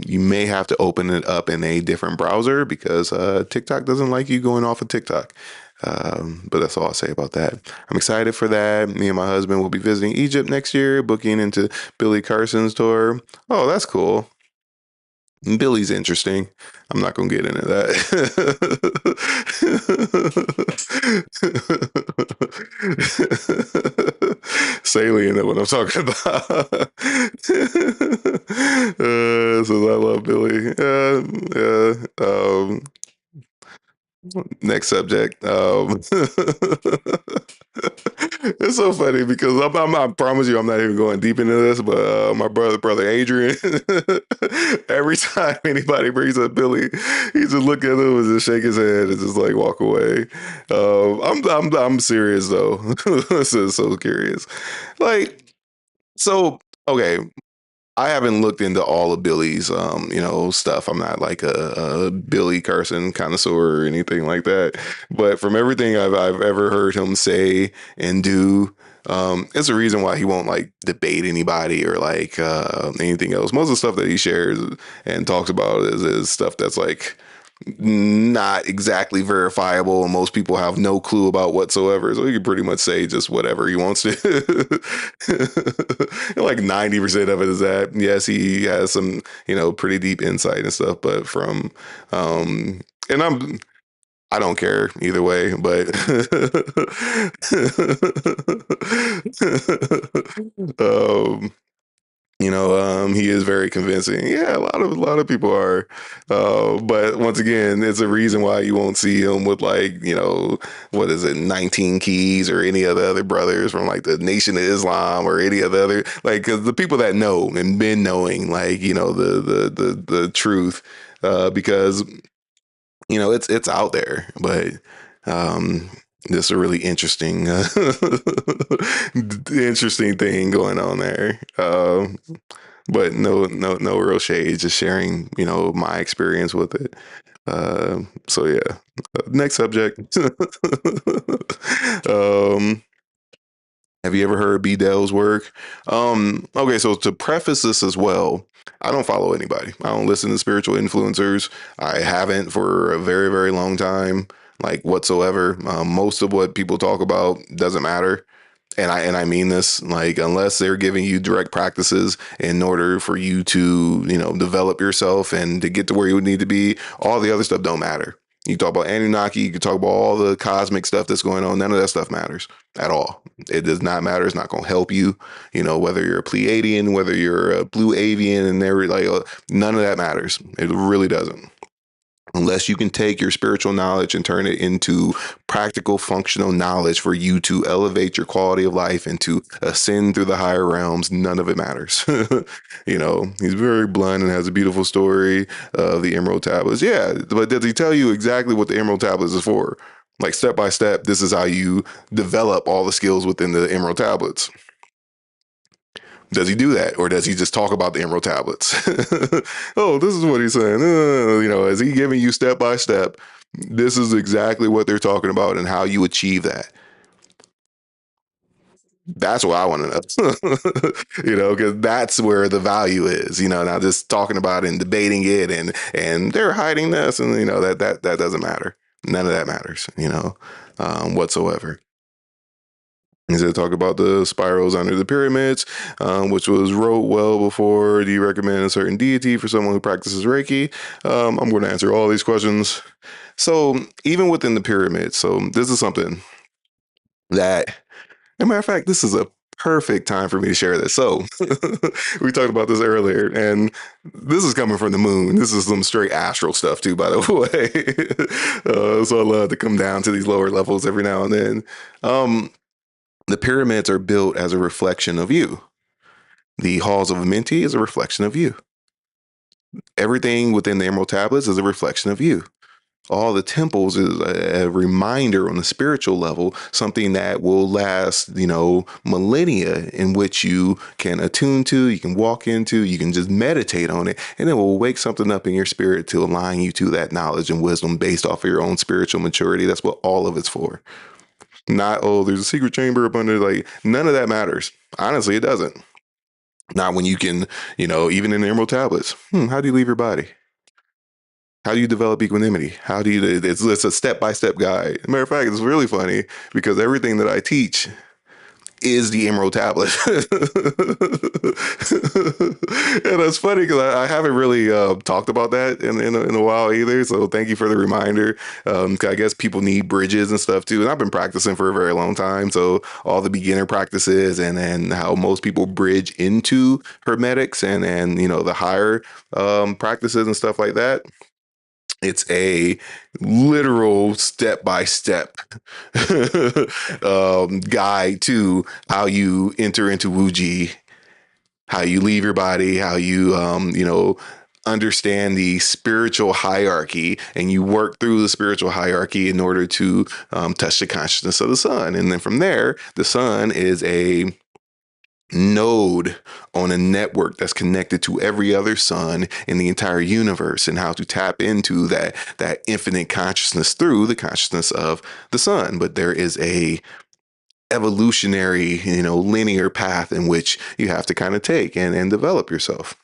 you may have to open it up in a different browser because TikTok doesn't like you going off of TikTok. But that's all I'll say about that. I'm excited for that. Me and my husband will be visiting Egypt next year, booking into Billy Carson's tour. Oh, that's cool. Billy's interesting. I'm not gonna get into that. Salient is what I'm talking about. So I love Billy. Next subject. It's so funny because I promise you, I'm not even going deep into this. But my brother Adrian, every time anybody brings up Billy, he just look at him and just shake his head and just like walk away. I'm serious though. This is so curious. Like, so okay, I haven't looked into all of Billy's, stuff. I'm not like a Billy Carson connoisseur or anything like that. But from everything I've ever heard him say and do, it's a reason why he won't like debate anybody or like anything else. Most of the stuff that he shares and talks about is stuff that's like not exactly verifiable, and most people have no clue about whatsoever. So he can pretty much say just whatever he wants to. Like 90% of it is that. Yes, he has some, pretty deep insight and stuff, but from and I don't care either way, but um he is very convincing. Yeah, a lot of people are. But once again, it's a reason why you won't see him with like, what is it, 19 Keys or any of the other brothers from like the Nation of Islam or any of the other like because the people that know and been knowing like, the truth, because it's out there, but um this is a really interesting interesting thing going on there. But no real shade, just sharing, my experience with it. So yeah. Next subject. um, have you ever heard B Dell's work? Okay, so to preface this as well, I don't follow anybody. I don't listen to spiritual influencers. I haven't for a very, very long time, like whatsoever. Most of what people talk about doesn't matter. And I mean this, like, unless they're giving you direct practices in order for you to, develop yourself and to get to where you would need to be, all the other stuff don't matter. You talk about Anunnaki, you can talk about all the cosmic stuff that's going on. None of that stuff matters at all. It does not matter. It's not going to help you. Whether you're a Pleiadian, whether you're a blue avian, and they're like, none of that matters. It really doesn't, unless you can take your spiritual knowledge and turn it into practical functional knowledge for you to elevate your quality of life and to ascend through the higher realms. None of it matters. He's very blunt and has a beautiful story of the Emerald Tablets. Yeah, but does he tell you exactly what the Emerald Tablets is for? Like step by step, this is how you develop all the skills within the Emerald Tablets. Does he do that, or does he just talk about the Emerald Tablets? Oh, this is what he's saying. Is he giving you step by step? This is exactly what they're talking about and how you achieve that. That's what I want to know. Because that's where the value is. Not just talking about it and debating it, and they're hiding this, and that doesn't matter. None of that matters. Whatsoever. He's going to talk about the spirals under the pyramids, which was wrote well before. Do you recommend a certain deity for someone who practices Reiki? I'm going to answer all these questions. So, even within the pyramids, so this is something that, as a matter of fact, this is a perfect time for me to share this. So, we talked about this earlier, and this is coming from the moon. This is some straight astral stuff, too, by the way. So, I love to come down to these lower levels every now and then. Um, the pyramids are built as a reflection of you. The halls of Amenti is a reflection of you. Everything within the Emerald Tablets is a reflection of you. All the temples is a reminder on the spiritual level, something that will last, millennia, in which you can attune to, you can walk into, you can just meditate on it, and it will wake something up in your spirit to align you to that knowledge and wisdom based off of your own spiritual maturity. That's what all of it's for. Not, oh, there's a secret chamber up under, like, none of that matters. Honestly, it doesn't. Not when you can, even in the Emerald Tablets. How do you leave your body? How do you develop equanimity? How do you? It's a step by step guide. Matter of fact, it's really funny because everything that I teach is the Emerald Tablet, and it's funny because I haven't really talked about that in a while either. So thank you for the reminder. 'Cause I guess people need bridges and stuff too, and I've been practicing for a very long time. So all the beginner practices and how most people bridge into hermetics and the higher practices and stuff like that. It's a literal step by step guide to how you enter into Wuji, how you leave your body, how you, understand the spiritual hierarchy, and you work through the spiritual hierarchy in order to touch the consciousness of the sun. And then from there, the sun is a node on a network that's connected to every other sun in the entire universe, and how to tap into that infinite consciousness through the consciousness of the sun. But there is a evolutionary, linear path in which you have to kind of take and develop yourself.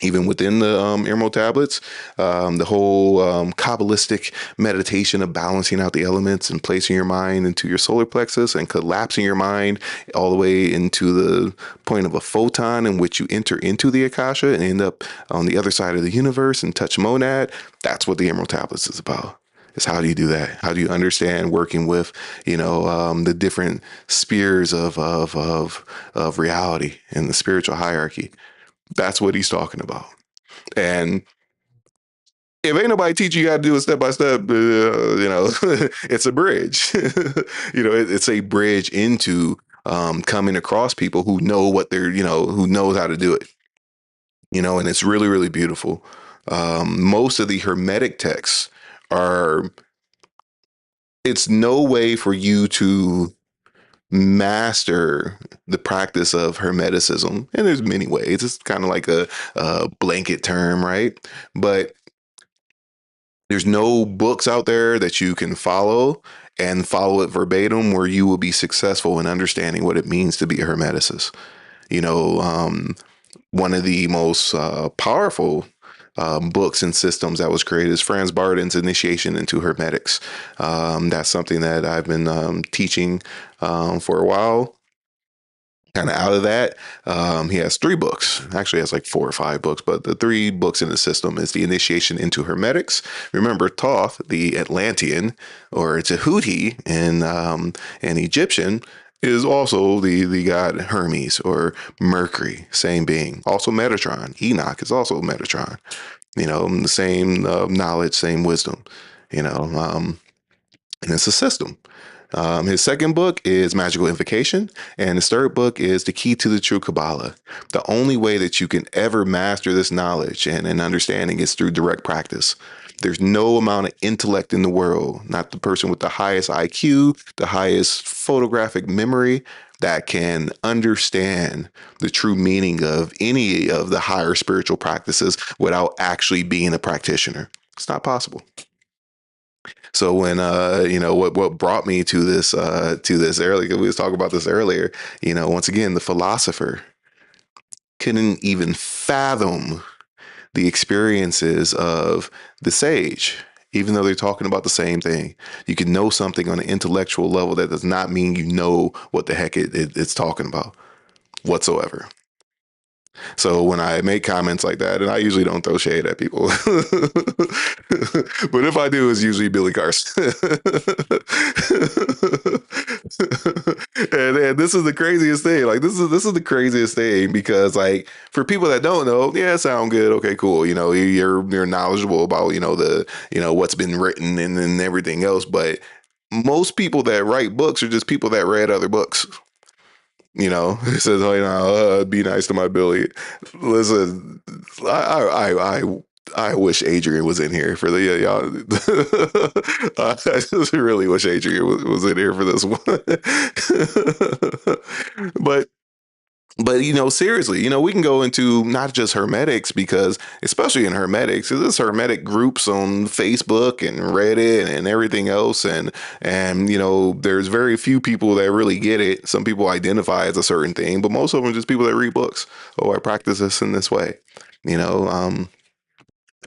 Even within the Emerald Tablets, the whole Kabbalistic meditation of balancing out the elements and placing your mind into your solar plexus and collapsing your mind all the way into the point of a photon, in which you enter into the Akasha and end up on the other side of the universe and touch Monad. That's what the Emerald Tablets is about. Is how do you do that? How do you understand working with, the different spheres of reality and the spiritual hierarchy? That's what he's talking about. And if ain't nobody teach you how to do it step by step, it's a bridge. It's a bridge into coming across people who know what they're, who knows how to do it. And it's really, really beautiful. Most of the Hermetic texts are, it's no way for you to master the practice of Hermeticism. And there's many ways. It's kind of like a blanket term, right? But there's no books out there that you can follow and follow it verbatim where you will be successful in understanding what it means to be a Hermeticist. You know, one of the most powerful books and systems that was created is Franz Barden's Initiation into Hermetics. That's something that I've been teaching for a while. Kind of out of that, he has three books. Actually, he has like four or five books, but the three books in the system is the Initiation into Hermetics. Remember, Thoth, the Atlantean, or Tahuti in Egyptian, is also the god Hermes or Mercury, same being. Also Metatron. Enoch is also Metatron. The same knowledge, same wisdom. And it's a system. His second book is Magical Invocation, and his third book is The Key to the True Kabbalah. The only way that you can ever master this knowledge and understanding is through direct practice. There's no amount of intellect in the world, not the person with the highest IQ, the highest photographic memory, that can understand the true meaning of any of the higher spiritual practices without actually being a practitioner. It's not possible. So when what brought me to this earlier, we was talking about this earlier, once again, the philosopher couldn't even fathom the experiences of the sage, even though they're talking about the same thing. You can know something on an intellectual level that does not mean you know what the heck it's talking about whatsoever. So when I make comments like that, and I usually don't throw shade at people, but if I do, it's usually Billy Carson. And this is the craziest thing. Like this is the craziest thing because like for people that don't know, yeah, sound good, okay, cool. You know, you're knowledgeable about the what's been written and everything else, but most people that write books are just people that read other books. It says, "Oh, be nice to my Billy." Listen, I wish Adrian was in here for the y'all. I just really wish Adrian was in here for this one. But seriously, we can go into not just hermetics because, especially in hermetics, there's hermetic groups on Facebook and Reddit and everything else, and there's very few people that really get it. Some people identify as a certain thing, but most of them are just people that read books. Oh, I practice this in this way. You know, um,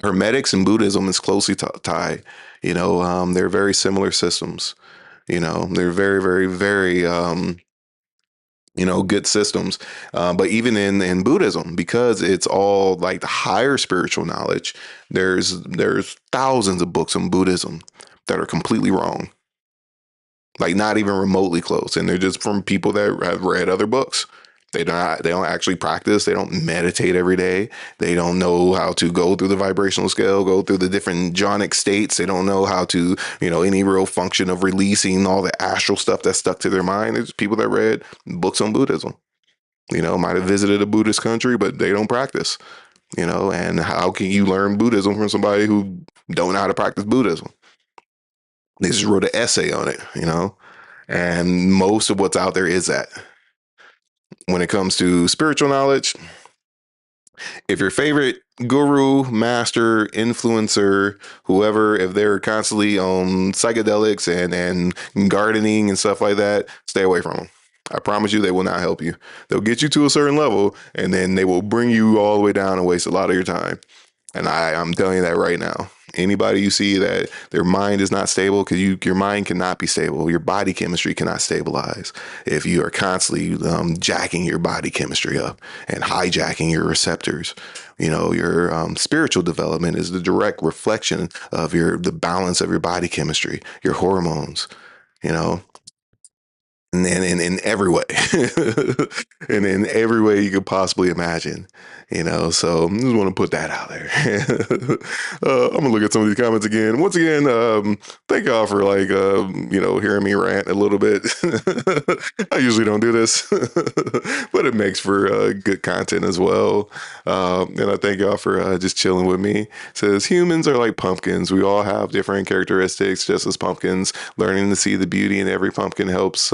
Hermetics and Buddhism is closely tied. They're very similar systems. They're very, very, very good systems. But even in Buddhism, because it's all like the higher spiritual knowledge, there's thousands of books on Buddhism that are completely wrong, like not even remotely close, and they're just from people that have read other books. They don't actually practice. They don't meditate every day. They don't know how to go through the vibrational scale, go through the different jhanic states. They don't know how to, any real function of releasing all the astral stuff that's stuck to their mind. There's people that read books on Buddhism. Might have visited a Buddhist country, but they don't practice. And how can you learn Buddhism from somebody who don't know how to practice Buddhism? They just wrote an essay on it. And most of what's out there is that. When it comes to spiritual knowledge, if your favorite guru, master, influencer, whoever, if they're constantly on psychedelics and gardening and stuff like that, stay away from them. I promise you, they will not help you. They'll get you to a certain level, and then they will bring you all the way down and waste a lot of your time. And I'm telling you that right now. Anybody you see that their mind is not stable, because your mind cannot be stable. Your body chemistry cannot stabilize if you are constantly jacking your body chemistry up and hijacking your receptors. Your spiritual development is the direct reflection of the balance of your body chemistry, your hormones. You know, and in every way, and in every way you could possibly imagine. So I just want to put that out there. I'm gonna look at some of these comments again. Once again, thank y'all for like hearing me rant a little bit. I usually don't do this, but it makes for good content as well. And I thank y'all for just chilling with me. It says humans are like pumpkins. We all have different characteristics, just as pumpkins. Learning to see the beauty in every pumpkin helps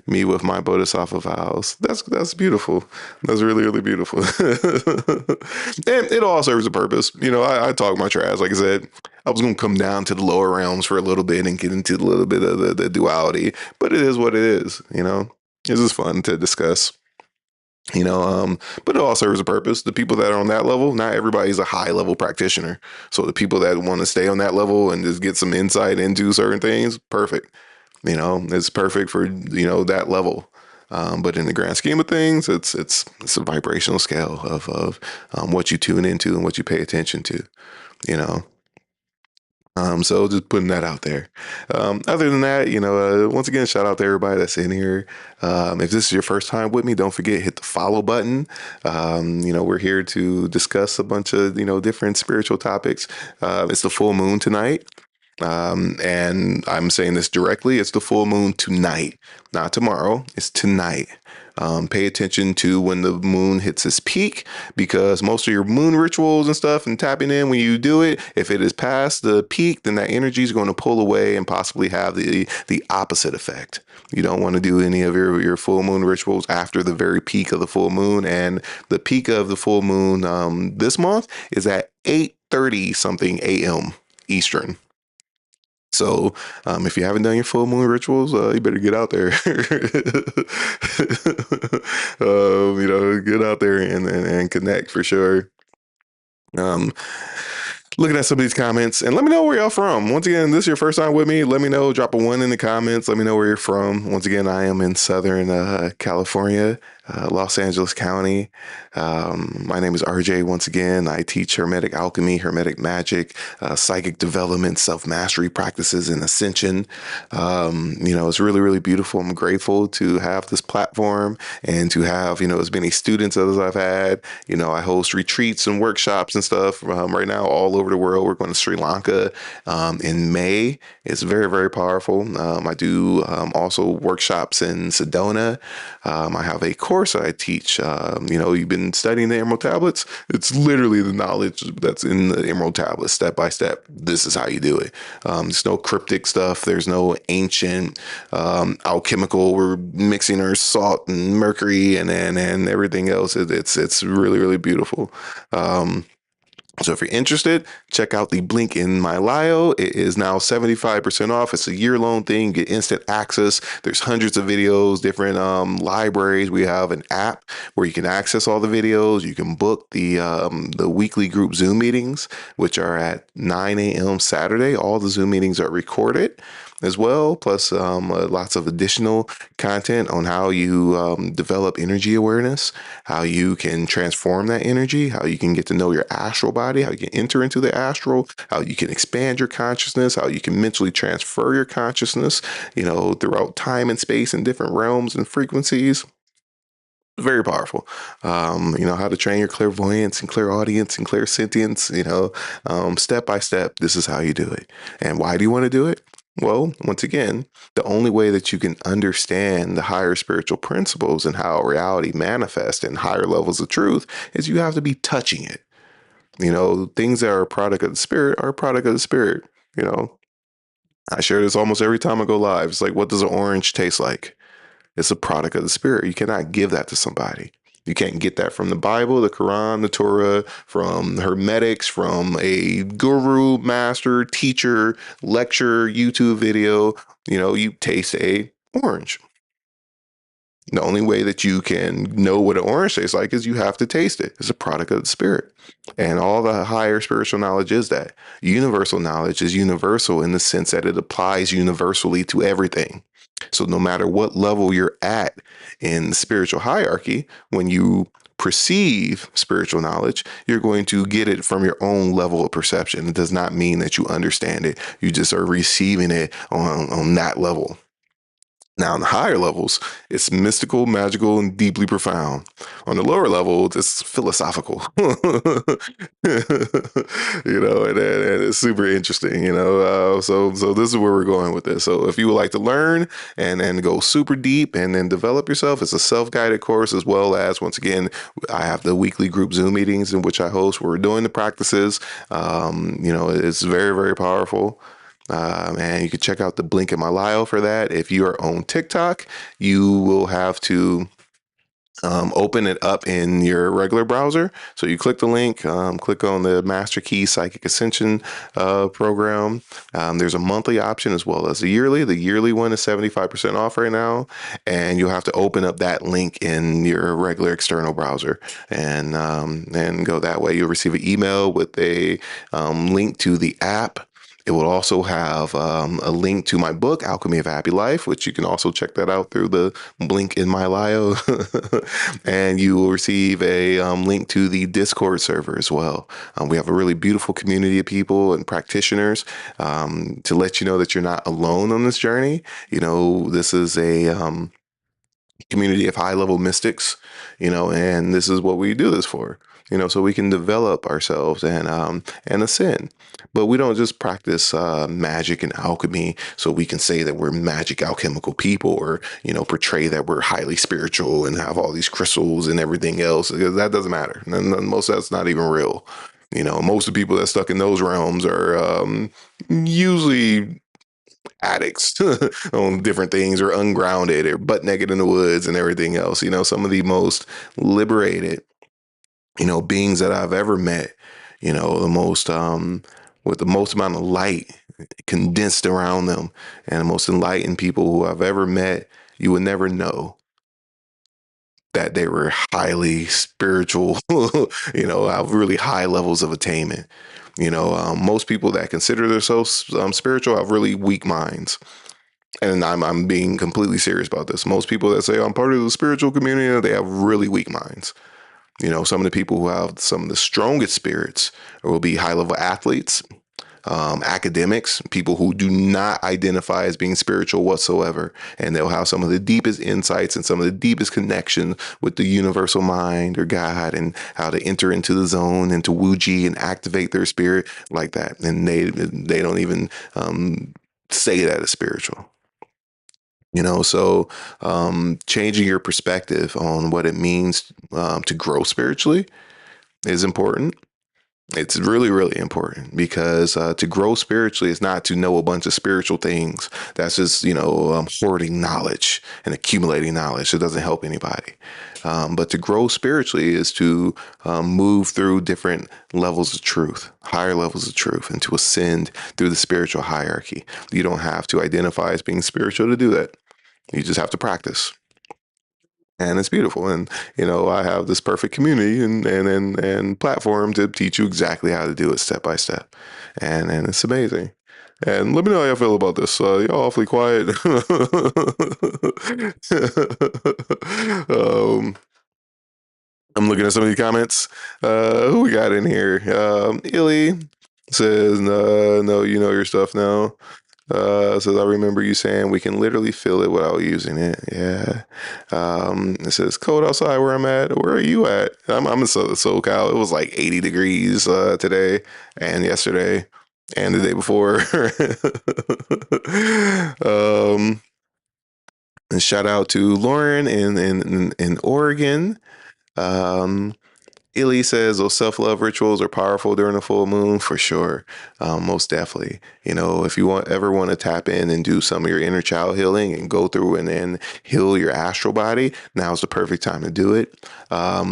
me with my bodhisattva vows. That's beautiful. That's really, really beautiful. And it all serves a purpose. I talk my trash. Like I said, I was going to come down to the lower realms for a little bit and get into a little bit of the duality, but it is what it is. This is fun to discuss. But it all serves a purpose. The people that are on that level, not everybody's a high level practitioner. So the people that want to stay on that level and just get some insight into certain things, perfect. It's perfect for that level. But in the grand scheme of things, it's a vibrational scale of what you tune into and what you pay attention to. You know, so just putting that out there. Other than that, once again, shout out to everybody that's in here. If this is your first time with me, don't forget hit the follow button. We're here to discuss a bunch of different spiritual topics. It's the full moon tonight. And I'm saying this directly. It's the full moon tonight, not tomorrow. It's tonight. Pay attention to when the moon hits its peak, because most of your moon rituals and stuff and tapping in when you do it, if it is past the peak, then that energy is going to pull away and possibly have the opposite effect. You don't want to do any of your full moon rituals after the very peak of the full moon. And the peak of the full moon this month is at 8:30 something a.m. Eastern. So, if you haven't done your full moon rituals, you better get out there. Get out there and connect for sure. Um, Looking at some of these comments, and let me know where y'all from. Once again, this is your first time with me. Let me know. Drop a 1 in the comments. Let me know where you're from. Once again, I am in Southern California. Los Angeles County. My name is RJ once again. I teach Hermetic alchemy, Hermetic magic, psychic development, self mastery practices, and ascension. It's really, really beautiful. I'm grateful to have this platform and to have, as many students as I've had. I host retreats and workshops and stuff right now all over the world. We're going to Sri Lanka in May. It's very, very powerful. I do also workshops in Sedona. I have a course I teach. You've been studying the Emerald Tablets. It's literally the knowledge that's in the Emerald Tablets, step by step. This is how you do it. There's no cryptic stuff. There's no ancient alchemical. We're mixing our salt and mercury and everything else. It's really, really beautiful. So if you're interested, check out the link in my bio. It is now 75% off. It's a year-long thing. You get instant access. There's hundreds of videos, different libraries. We have an app where you can access all the videos. You can book the weekly group Zoom meetings, which are at 9 a.m. Saturday. All the Zoom meetings are recorded as well, plus lots of additional content on how you develop energy awareness, how you can transform that energy, how you can get to know your astral body, how you can enter into the astral, how you can expand your consciousness, how you can mentally transfer your consciousness, throughout time and space and different realms and frequencies. Very powerful. How to train your clairvoyance and clairaudience and clairsentience, step by step, this is how you do it. And why do you want to do it? Well, once again, the only way that you can understand the higher spiritual principles and how reality manifests in higher levels of truth is you have to be touching it. Things that are a product of the spirit are a product of the spirit. You know, I share this almost every time I go live. It's like, what does an orange taste like? It's a product of the spirit. You cannot give that to somebody. You can't get that from the Bible, the Quran, the Torah, from hermetics, from a guru, master, teacher, lecture, YouTube video. You taste a orange. The only way that you can know what an orange tastes like is you have to taste it. It's a product of the spirit. And all the higher spiritual knowledge is that. Universal knowledge is universal in the sense that it applies universally to everything. So no matter what level you're at in the spiritual hierarchy, when you perceive spiritual knowledge, you're going to get it from your own level of perception. It does not mean that you understand it. You just are receiving it on that level. Now, on the higher levels, it's mystical, magical, and deeply profound. On the lower level, it's philosophical. And it's super interesting. So this is where we're going with this. So if you would like to learn and go super deep and then develop yourself, it's a self-guided course as well as once again, I have the weekly group Zoom meetings in which I host. Where we're doing the practices. It's very, very powerful. And you can check out the link in my bio for that. If you are on TikTok, you will have to open it up in your regular browser. So you click the link, click on the Master Key Psychic Ascension program. There's a monthly option as well as a yearly. The yearly one is 75% off right now. And you'll have to open up that link in your regular external browser and go that way. You'll receive an email with a link to the app. It will also have a link to my book, Alchemy of a Happy Life, which you can also check that out through the link in my bio. And you will receive a link to the Discord server as well. We have a really beautiful community of people and practitioners to let you know that you're not alone on this journey. This is a community of high level mystics, and this is what we do this for, so we can develop ourselves and ascend. But we don't just practice magic and alchemy so we can say that we're magic alchemical people or, portray that we're highly spiritual and have all these crystals and everything else, because that doesn't matter. And most of that's not even real. Most of the people that stuck in those realms are usually addicts on different things or ungrounded or butt naked in the woods and everything else. Some of the most liberated, beings that I've ever met, the most, with the most amount of light condensed around them and the most enlightened people who I've ever met, you would never know that they were highly spiritual, have really high levels of attainment. Most people that consider themselves spiritual have really weak minds. And I'm being completely serious about this. Most people that say I'm part of the spiritual community, they have really weak minds. Some of the people who have some of the strongest spirits will be high level athletes, academics, people who do not identify as being spiritual whatsoever. And they'll have some of the deepest insights and some of the deepest connections with the universal mind or God and how to enter into the zone, into Wuji and activate their spirit like that. And they don't even say that it's spiritual. Changing your perspective on what it means to grow spiritually is important. It's really, really important because to grow spiritually is not to know a bunch of spiritual things. That's just, hoarding knowledge and accumulating knowledge. It doesn't help anybody. But to grow spiritually is to move through different levels of truth, higher levels of truth, and to ascend through the spiritual hierarchy. You don't have to identify as being spiritual to do that. You just have to practice. And it's beautiful. And I have this perfect community and platform to teach you exactly how to do it step by step, and it's amazing. And let me know how you feel about this. Y'all awfully quiet. um, I'm looking at some of the comments. Who we got in here? Illy says, no, you know your stuff now. Says, I remember you saying we can literally feel it without using it. Yeah. It says, cold outside where I'm at. Where are you at? I'm in SoCal. It was like 80 degrees today and yesterday and the day before. And shout out to Lauren in Oregon. Um, Illy says those self love rituals are powerful during a full moon for sure. Most definitely. If you ever want to tap in and do some of your inner child healing and go through and then heal your astral body, now's the perfect time to do it.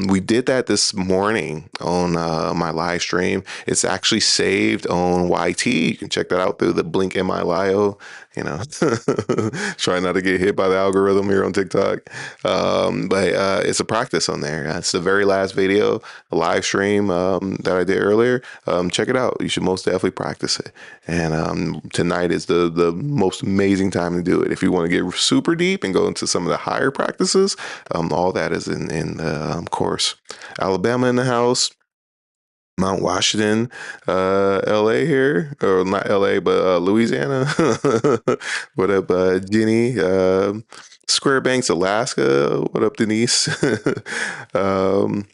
We did that this morning on my live stream. It's actually saved on YT. You can check that out through the Blink in my Lio. Try not to get hit by the algorithm here on TikTok. But it's a practice on there. It's the very last video, a live stream that I did earlier. Check it out. You should most definitely practice it. And tonight is the most amazing time to do it. If you want to get super deep and go into some of the higher practices, all that is in the course. Alabama in the house. Mount Washington, LA here, or not LA, but Louisiana. What up, Jenny? Square Banks, Alaska. What up, Denise? um,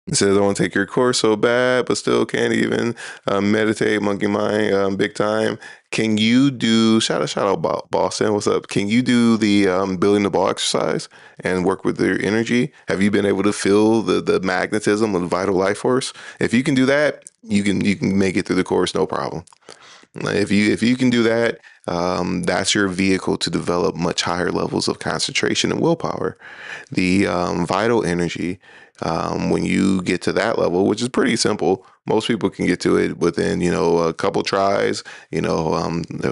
it says, I want to take your course so bad, but still can't even meditate, monkey mind, big time. Can you do, shout out, Boston, what's up? Can you do the building the ball exercise and work with your energy? Have you been able to feel the magnetism of the vital life force? If you can do that, you can make it through the course, no problem. If you can do that, that's your vehicle to develop much higher levels of concentration and willpower. The vital energy, when you get to that level, which is pretty simple, most people can get to it within a couple tries.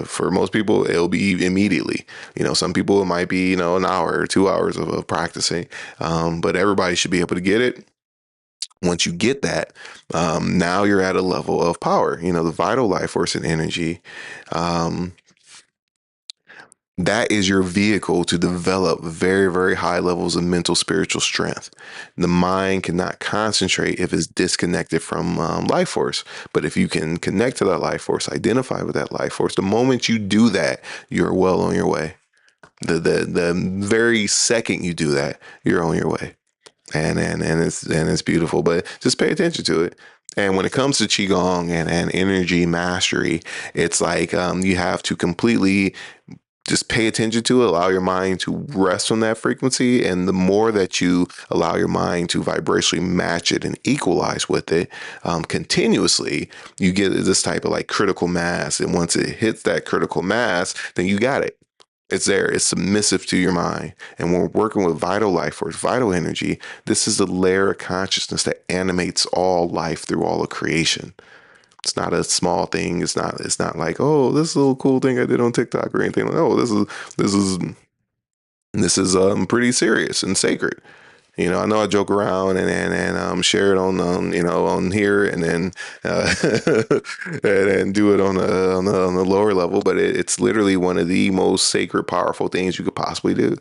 For most people, it'll be immediately. Some people it might be an hour or 2 hours of practicing, but everybody should be able to get it. Once you get that, now you're at a level of power, the vital life force and energy. Um, that is your vehicle to develop very, very high levels of mental, spiritual strength. The mind cannot concentrate if it's disconnected from life force. But if you can connect to that life force, identify with that life force, the moment you do that, you're well on your way. The very second you do that, you're on your way. And it's beautiful, but just pay attention to it. And when it comes to qigong and energy mastery, it's like you have to completely just pay attention to it, allow your mind to rest on that frequency. And the more that you allow your mind to vibrationally match it and equalize with it continuously, you get this type of like critical mass. And once it hits that critical mass, then you got it. It's there. It's submissive to your mind. And when we're working with vital life force, vital energy, this is the layer of consciousness that animates all life through all of creation. It's not a small thing. It's not like, oh, this is a little cool thing I did on TikTok or anything. No, this is pretty serious and sacred. I know I joke around and share it on here, and then and then do it on the lower level. But it's literally one of the most sacred, powerful things you could possibly do.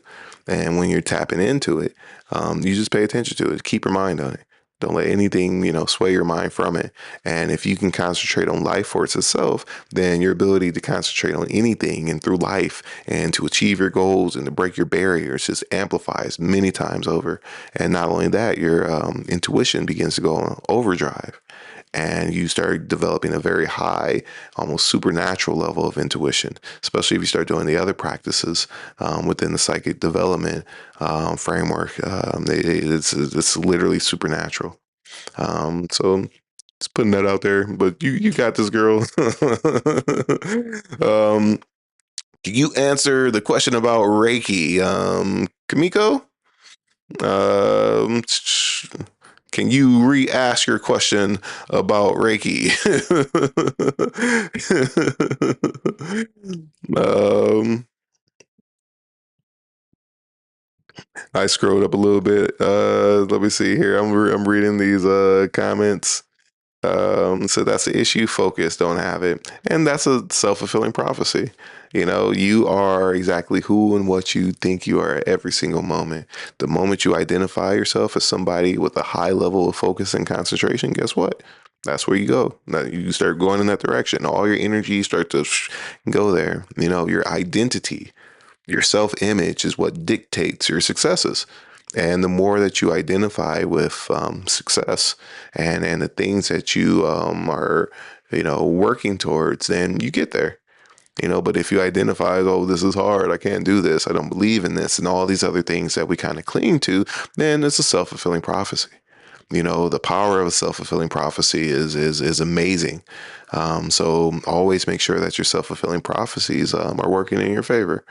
And when you're tapping into it, you just pay attention to it. Keep your mind on it. Don't let anything, sway your mind from it. And if you can concentrate on life force itself, then your ability to concentrate on anything and through life and to achieve your goals and to break your barriers just amplifies many times over. And not only that, your intuition begins to go on overdrive, and you start developing a very high, almost supernatural level of intuition, especially if you start doing the other practices within the psychic development framework. It's literally supernatural. So just putting that out there, but you got this, girl. um, can you answer the question about Reiki, Kamiko? Um, can you re-ask your question about Reiki? um, I scrolled up a little bit. Let me see here. I'm reading these comments. So that's the issue. Focus, don't have it. And that's a self-fulfilling prophecy. You are exactly who and what you think you are at every single moment. The moment you identify yourself as somebody with a high level of focus and concentration, guess what? That's where you go. Now you start going in that direction. All your energy start to go there. Your identity, your self image is what dictates your successes. And the more that you identify with success and the things that you are, working towards, then you get there. But if you identify, oh, this is hard, I can't do this, I don't believe in this, and all these other things that we kind of cling to, then it's a self fulfilling prophecy. The power of a self fulfilling prophecy is amazing. So always make sure that your self fulfilling prophecies are working in your favor,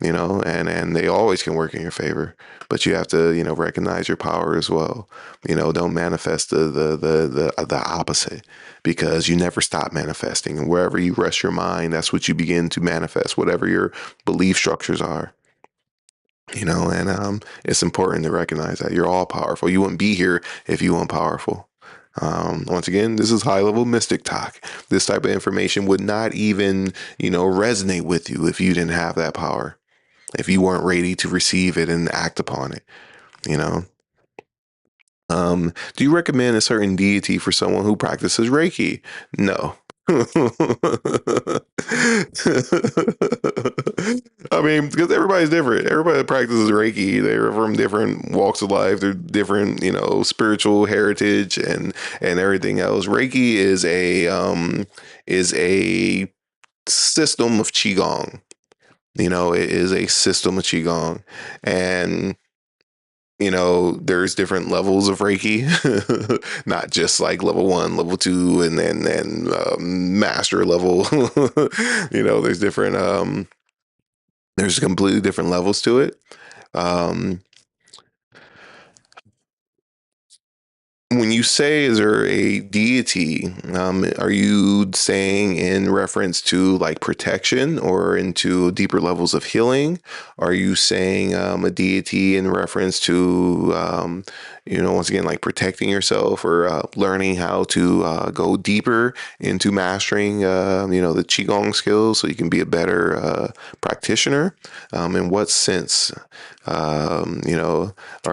and they always can work in your favor, but you have to, recognize your power as well. Don't manifest the opposite, because you never stop manifesting. And wherever you rest your mind, that's what you begin to manifest, whatever your belief structures are. And it's important to recognize that you're all powerful. You wouldn't be here if you weren't powerful. Once again, this is high level mystic talk. This type of information would not even, resonate with you if you didn't have that power, if you weren't ready to receive it and act upon it, you know? Do you recommend a certain deity for someone who practices Reiki? No. I mean, because everybody's different. Everybody that practices Reiki, they're from different walks of life. They're different, spiritual heritage and everything else. Reiki is a system of qigong. It is a system of qigong, and there's different levels of Reiki, not just like level one, level two, and then master level. There's different. There's completely different levels to it. Um, when you say, is there a deity, are you saying in reference to like protection or into deeper levels of healing? Are you saying a deity in reference to, once again, like protecting yourself or learning how to go deeper into mastering, the Qigong skills so you can be a better practitioner? In what sense, are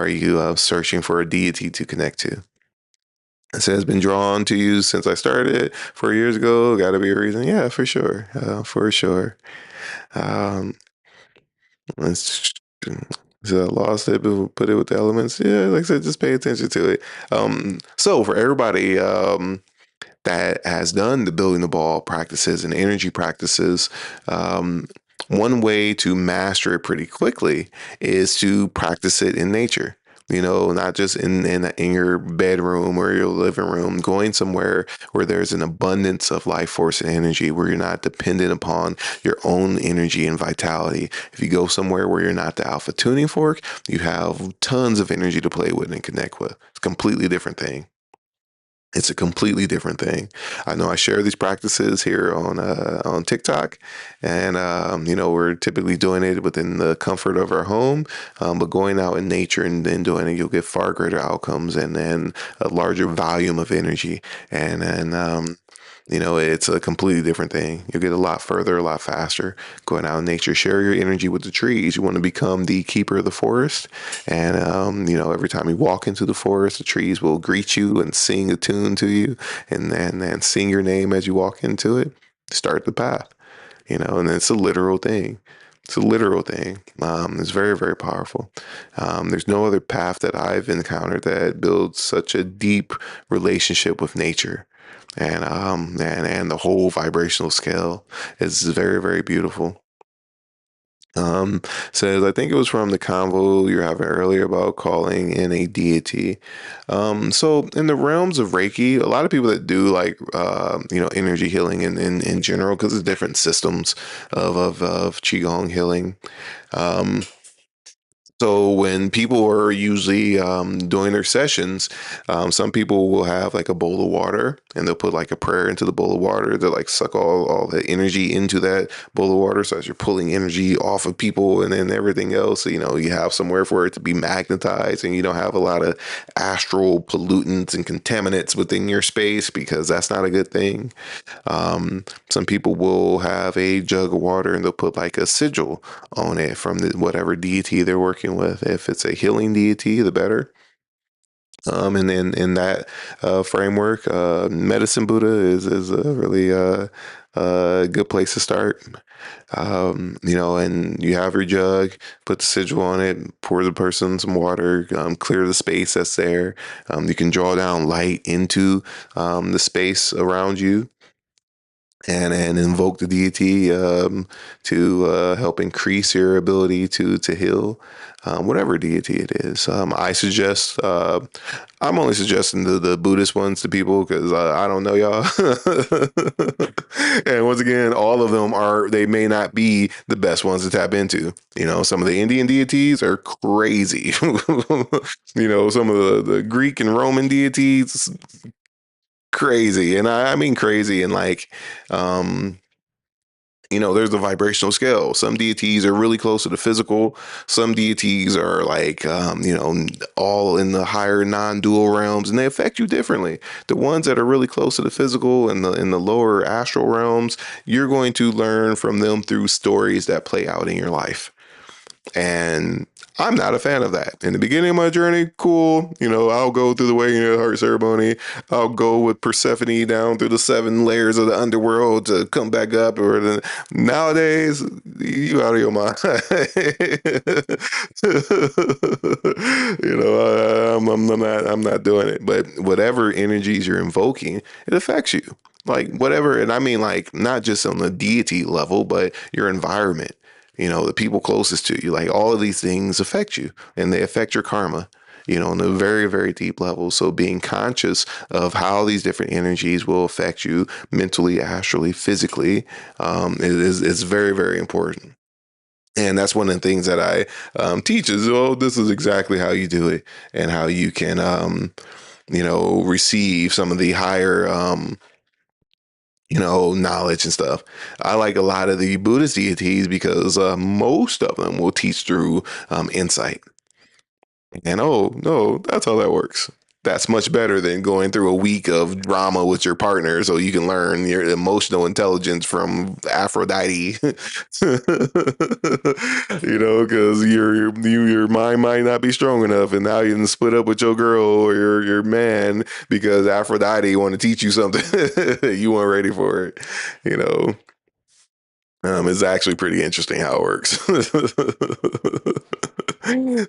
you searching for a deity to connect to? It says been drawn to you since I started 4 years ago. Got to be a reason. Yeah, for sure. For sure. Um, let's so I lost it, but put it with the elements. Yeah, like I said, just pay attention to it. So for everybody, that has done the building the ball practices and energy practices, um, one way to master it pretty quickly is to practice it in nature. Not just in your bedroom or your living room, going somewhere where there's an abundance of life force and energy, where you're not dependent upon your own energy and vitality. If you go somewhere where you're not the alpha tuning fork, you have tons of energy to play with and connect with. It's a completely different thing. It's a completely different thing. I know I share these practices here on TikTok, and we're typically doing it within the comfort of our home. But going out in nature and then doing it, you'll get far greater outcomes and a larger volume of energy. And it's a completely different thing. You'll get a lot further, a lot faster going out in nature. Share your energy with the trees. You want to become the keeper of the forest. And, every time you walk into the forest, the trees will greet you and sing a tune to you and sing your name as you walk into it. Start the path, and it's a literal thing. It's a literal thing. It's very, very powerful. There's no other path that I've encountered that builds such a deep relationship with nature, and the whole vibrational scale is very, very beautiful. Um, Says I think it was from the convo you were having earlier about calling in a deity. So in the realms of Reiki, a lot of people that do like energy healing in general because there's different systems of qigong healing. Um, so when people are usually doing their sessions, some people will have like a bowl of water and they'll put like a prayer into the bowl of water to like suck all the energy into that bowl of water. So as you're pulling energy off of people and then everything else, you have somewhere for it to be magnetized and you don't have a lot of astral pollutants and contaminants within your space because that's not a good thing. Some people will have a jug of water and they'll put like a sigil on it from whatever deity they're working with. If it's a healing deity, the better. And then in that framework, medicine Buddha is a really good place to start. And you have your jug, put the sigil on it, pour the person some water, clear the space that's there. You can draw down light into the space around you and invoke the deity to help increase your ability to heal, whatever deity it is. I'm only suggesting the Buddhist ones to people because I don't know y'all. And once again, all of them they may not be the best ones to tap into. Some of the Indian deities are crazy. Some of the Greek and Roman deities crazy, and I mean crazy, and like, there's the vibrational scale. Some deities are really close to the physical. Some deities are like, all in the higher non-dual realms, and they affect you differently. The ones that are really close to the physical and the lower astral realms, you're going to learn from them through stories that play out in your life. And I'm not a fan of that. In the beginning of my journey, cool. I'll go through the Waking of the Heart ceremony. I'll go with Persephone down through the 7 layers of the underworld to come back up. Nowadays, you out of your mind. I'm not doing it. But whatever energies you're invoking, it affects you. Like whatever, and I mean like not just on the deity level, but your environment, the people closest to you. Like all of these things affect you and they affect your karma, on a very, very deep level. So being conscious of how these different energies will affect you mentally, astrally, physically, is very, very important. And that's one of the things that I teach is, oh, this is exactly how you do it and how you can, receive some of the higher, knowledge and stuff. I like a lot of the Buddhist deities because most of them will teach through insight. And oh, no, that's how that works. That's much better than going through a week of drama with your partner so you can learn your emotional intelligence from Aphrodite. Because your mind might not be strong enough, and now you can split up with your girl or your man because Aphrodite want to teach you something you weren't ready for it. You know, it's actually pretty interesting how it works.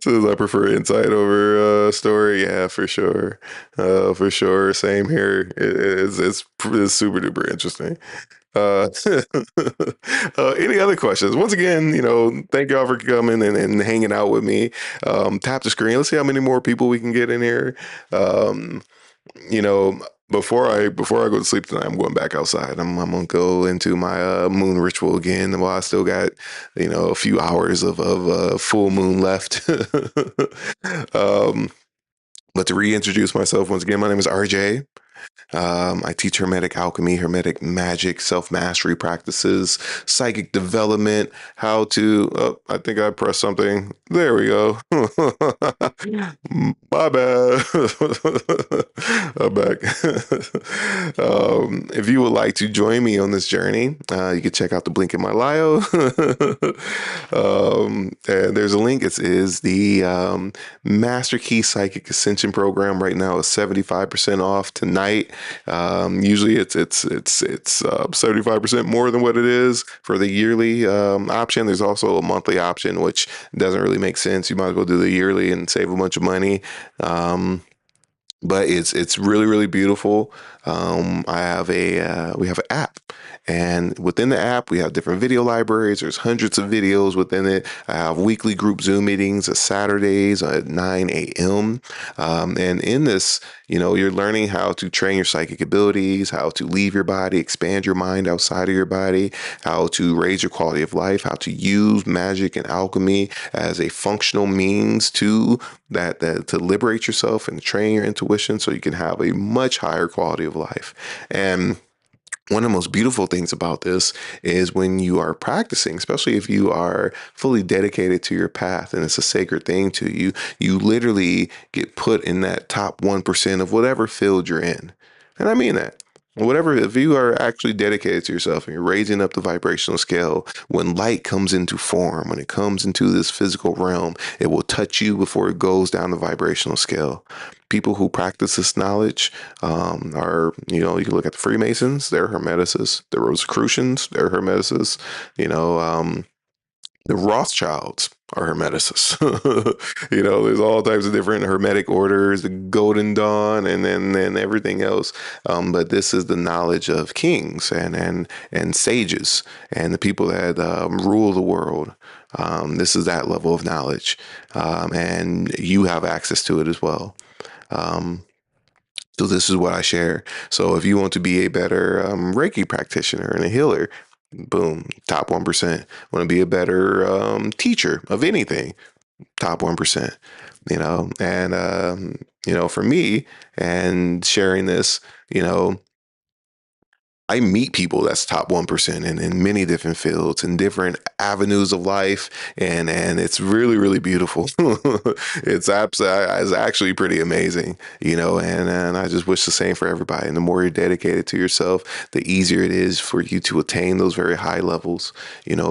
So I prefer insight over story. Yeah, for sure. For sure. Same here. It's super duper interesting. Uh, any other questions? Once again, thank y'all for coming and hanging out with me. Tap the screen. Let's see how many more people we can get in here. Um, you know, before I go to sleep tonight, I'm going back outside. I'm gonna go into my moon ritual again while I still got a few hours of full moon left. um, but to reintroduce myself once again, my name is RJ. I teach Hermetic alchemy, Hermetic magic, self mastery practices, psychic development, how to. Oh, I think I pressed something. There we go. My bad. I'm back. If you would like to join me on this journey, you can check out the link in my bio. And there's a link. It is the Master Key Psychic Ascension program. Right now is 75% off tonight. Usually it's 75% more than what it is for the yearly option. There's also a monthly option, which doesn't really make sense. You might as well do the yearly and save a bunch of money. But it's really really beautiful. I have a we have an app, and within the app we have different video libraries. There's hundreds of videos within it. I have weekly group Zoom meetings at Saturdays at 9 a.m. And in this, you're learning how to train your psychic abilities, how to leave your body, expand your mind outside of your body, how to raise your quality of life, how to use magic and alchemy as a functional means that to liberate yourself and train your intuition so you can have a much higher quality of life. And one of the most beautiful things about this is when you are practicing, especially if you are fully dedicated to your path and it's a sacred thing to you, you literally get put in that top 1% of whatever field you're in. And I mean that. Whatever, if you are actually dedicated to yourself and you're raising up the vibrational scale, when light comes into form, when it comes into this physical realm, it will touch you before it goes down the vibrational scale. People who practice this knowledge are, you can look at the Freemasons, they're Hermeticists. The Rosicrucians, they're Hermeticists. You know, the Rothschilds are Hermeticists. There's all types of different Hermetic orders, the Golden Dawn, and then everything else. But this is the knowledge of kings and sages and the people that rule the world. This is that level of knowledge, and you have access to it as well. Um, so this is what I share. So if you want to be a better Reiki practitioner and a healer, boom, top 1%. Want to be a better teacher of anything, top 1%. And for me and sharing this, you know, I meet people that's top 1% in many different fields and different avenues of life. And it's really, really beautiful. It's actually pretty amazing, and I just wish the same for everybody. And the more you're dedicated to yourself, the easier it is for you to attain those very high levels.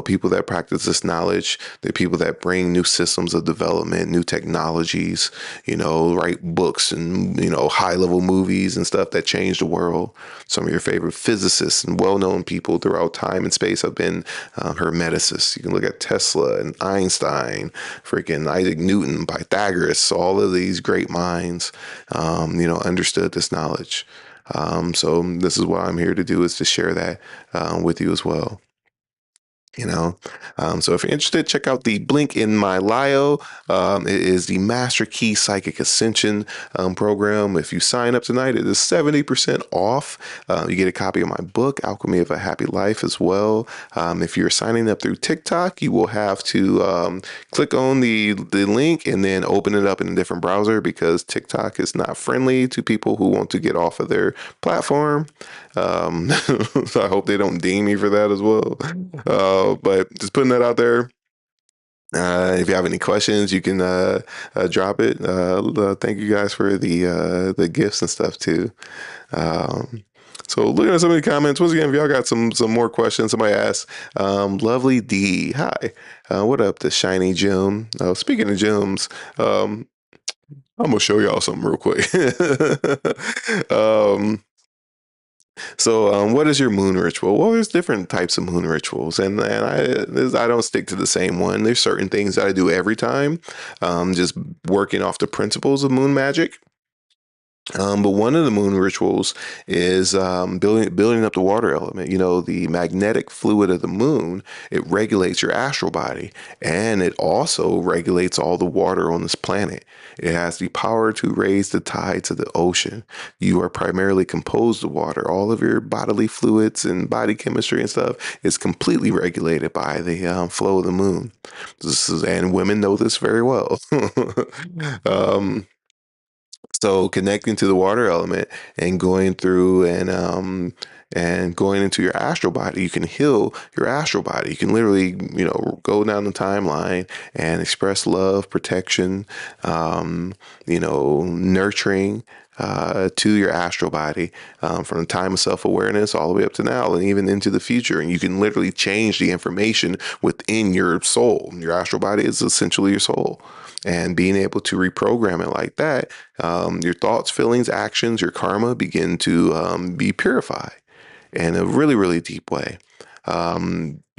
People that practice this knowledge, the people that bring new systems of development, new technologies, write books and, high level movies and stuff that change the world. Some of your favorite physicists and well-known people throughout time and space have been Hermeticists. You can look at Tesla and Einstein, freaking Isaac Newton, Pythagoras. All of these great minds, understood this knowledge. So this is what I'm here to do, is to share that with you as well. So if you're interested, check out the link in my bio. It is the Master Key Psychic Ascension program. If you sign up tonight, it is 70% off. You get a copy of my book, Alchemy of a Happy Life, as well. If you're signing up through TikTok, you will have to click on the link and then open it up in a different browser, because TikTok is not friendly to people who want to get off of their platform. So I hope they don't deem me for that as well. But just putting that out there. If you have any questions, you can drop it. Thank you guys for the gifts and stuff too. Um, so looking at some of the comments, once again, if y'all got some more questions, somebody asked, Lovely D, hi, what up, the shiny gem? Speaking of gems, I'm gonna show y'all something real quick. um, what is your moon ritual? Well, there's different types of moon rituals, and I don't stick to the same one. There's certain things that I do every time, just working off the principles of moon magic. But one of the moon rituals is building up the water element. The magnetic fluid of the moon, it regulates your astral body, and it also regulates all the water on this planet. It has the power to raise the tides of the ocean. You are primarily composed of water. All of your bodily fluids and body chemistry and stuff is completely regulated by the flow of the moon. And women know this very well. um, So connecting to the water element and going through and going into your astral body, you can heal your astral body. You can literally, go down the timeline and express love, protection, nurturing to your astral body from the time of self awareness all the way up to now and even into the future. And you can literally change the information within your soul. Your astral body is essentially your soul. And being able to reprogram it like that, your thoughts, feelings, actions, your karma begin to be purified in a really, really deep way.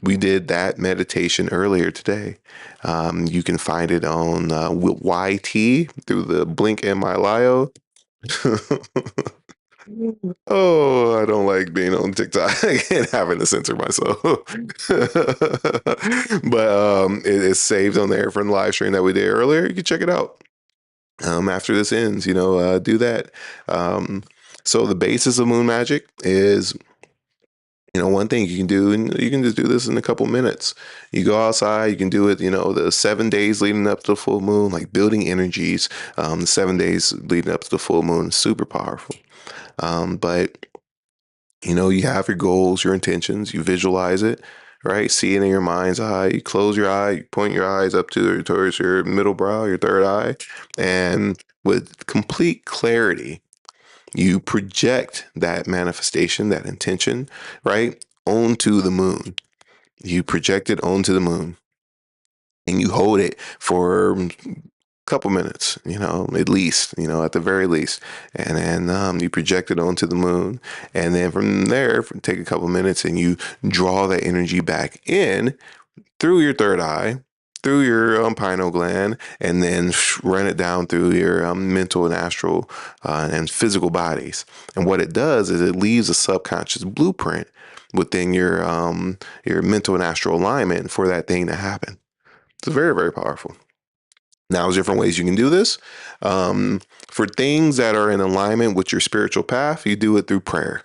We did that meditation earlier today. You can find it on YT through the Blink and My Lio. Oh, I don't like being on TikTok and having to censor myself. But it's saved on there from the live stream that we did earlier. You can check it out. After this ends, do that. Um, so the basis of moon magic is, one thing you can do, and you can just do this in a couple minutes. You go outside, you can do it, the 7 days leading up to the full moon, like building energies. The 7 days leading up to the full moon is super powerful. But you have your goals, your intentions, you visualize it, right? See it in your mind's eye. You close your eye, you point your eyes up towards your middle brow, your third eye, and with complete clarity, you project that manifestation, that intention, right, onto the moon. You project it onto the moon and you hold it for a couple minutes, at least, at the very least. And then you project it onto the moon. And then from there, take a couple minutes and you draw that energy back in through your third eye, through your pineal gland, and then run it down through your mental and astral and physical bodies. And what it does is it leaves a subconscious blueprint within your mental and astral alignment for that thing to happen. It's very, very powerful. Now, there's different ways you can do this. For things that are in alignment with your spiritual path, you do it through prayer.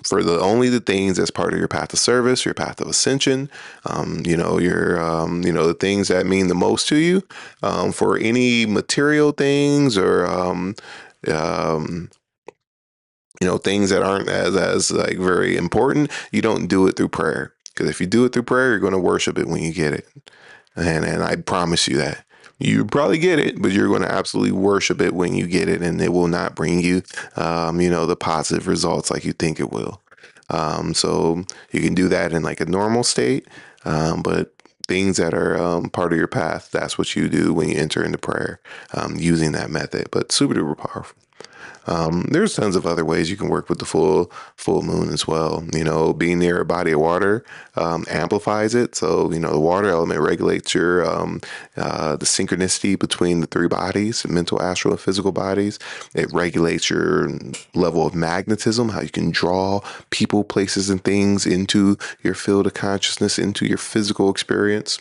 For the things that's part of your path of service, your path of ascension, the things that mean the most to you. For any material things or things that aren't as like very important, you don't do it through prayer. Because if you do it through prayer, you're going to worship it when you get it. And I promise you that. You probably get it, but you're going to absolutely worship it when you get it, and it will not bring you, the positive results like you think it will. So you can do that in like a normal state, but things that are part of your path, that's what you do when you enter into prayer, using that method. But super duper powerful. There's tons of other ways you can work with the full moon as well. Being near a body of water amplifies it. So the water element regulates your the synchronicity between the three bodies, mental, astral, and physical bodies. It regulates your level of magnetism, how you can draw people, places, and things into your field of consciousness, into your physical experience.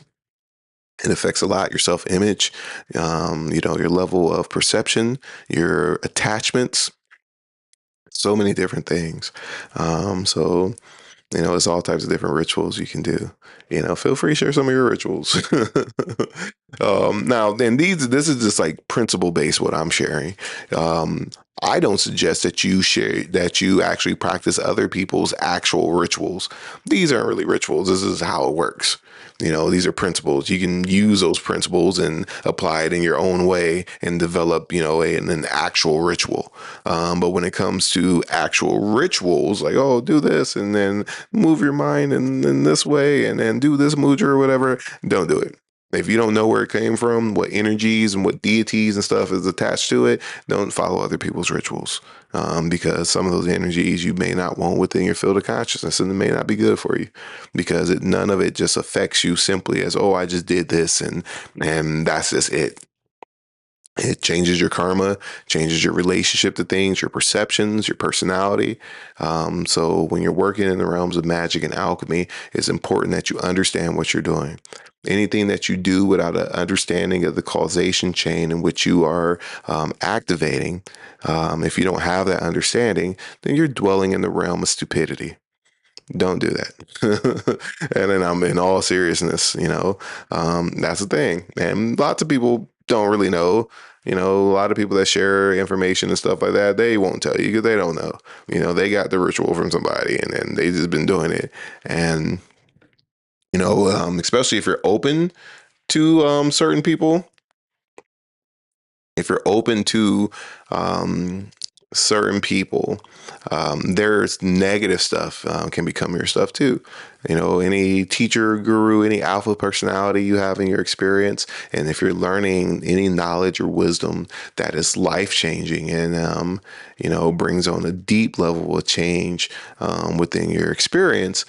It affects a lot your self image, your level of perception, your attachments, so many different things. So there's all types of different rituals you can do. Feel free to share some of your rituals. Now, and this is just like principle based what I'm sharing. I don't suggest that you actually practice other people's actual rituals. These aren't really rituals. This is how it works. These are principles. You can use those principles and apply it in your own way and develop, an actual ritual. But when it comes to actual rituals, like, oh, do this and then move your mind in this way and then do this mudra or whatever, don't do it. If you don't know where it came from, what energies and what deities and stuff is attached to it, don't follow other people's rituals. Because some of those energies you may not want within your field of consciousness and it may not be good for you because none of it just affects you simply as, oh, I just did this and that's just it. It changes your karma, changes your relationship to things, your perceptions, your personality. So when you're working in the realms of magic and alchemy, it's important that you understand what you're doing. Anything that you do without an understanding of the causation chain in which you are activating, if you don't have that understanding, then you're dwelling in the realm of stupidity. Don't do that. And then I'm in all seriousness, that's the thing. And lots of people don't really know. A lot of people that share information and stuff like that, they won't tell you because they don't know. They got the ritual from somebody, and then they just been doing it. And especially if you're open to certain people, if you're open to um, certain people, there's negative stuff can become your stuff too. Any teacher, guru, any alpha personality you have in your experience, and if you're learning any knowledge or wisdom that is life changing and brings on a deep level of change within your experience.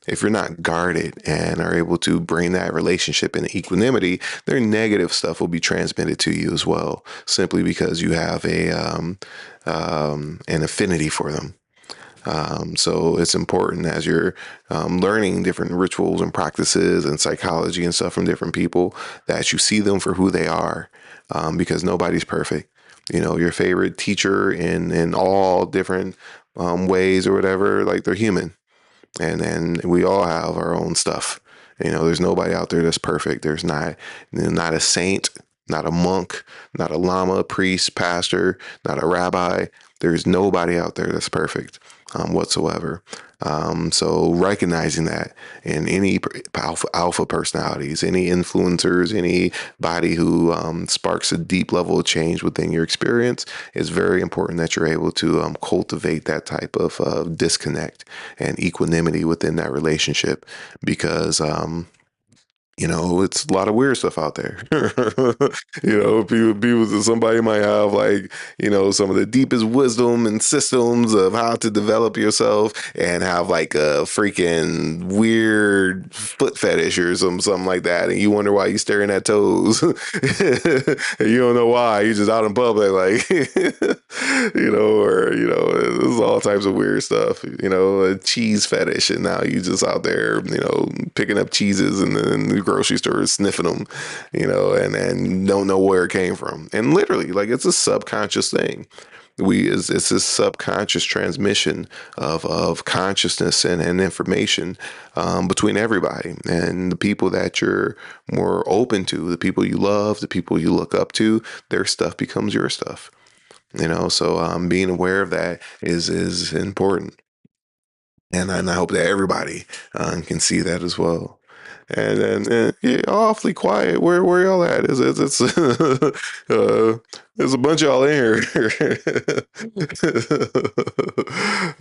If you're not guarded and are able to bring that relationship in equanimity, their negative stuff will be transmitted to you as well, simply because you have an affinity for them. So it's important as you're learning different rituals and practices and psychology and stuff from different people that you see them for who they are, because nobody's perfect. Your favorite teacher in all different ways or whatever, like they're human, and then we all have our own stuff. There's nobody out there that's perfect. There's not a saint, not a monk, not a lama, priest, pastor, not a rabbi. There's nobody out there that's perfect whatsoever. So recognizing that in any alpha personalities, any influencers, anybody who sparks a deep level of change within your experience, it's very important that you're able to cultivate that type of disconnect and equanimity within that relationship, because it's a lot of weird stuff out there. Somebody might have like, some of the deepest wisdom and systems of how to develop yourself and have like a freaking weird foot fetish or something like that. And you wonder why you're staring at toes. And you don't know why. You're just out in public, like, there's all types of weird stuff, a cheese fetish. And now you just out there, picking up cheeses and then the grocery store sniffing them, and don't know where it came from. And literally, like, it's a subconscious thing. It's a subconscious transmission of consciousness and information between everybody, and the people that you're more open to, the people you love, the people you look up to, their stuff becomes your stuff. So being aware of that is important, and I hope that everybody can see that as well. And yeah, awfully quiet. Where y'all at? It's there's a bunch of y'all in here.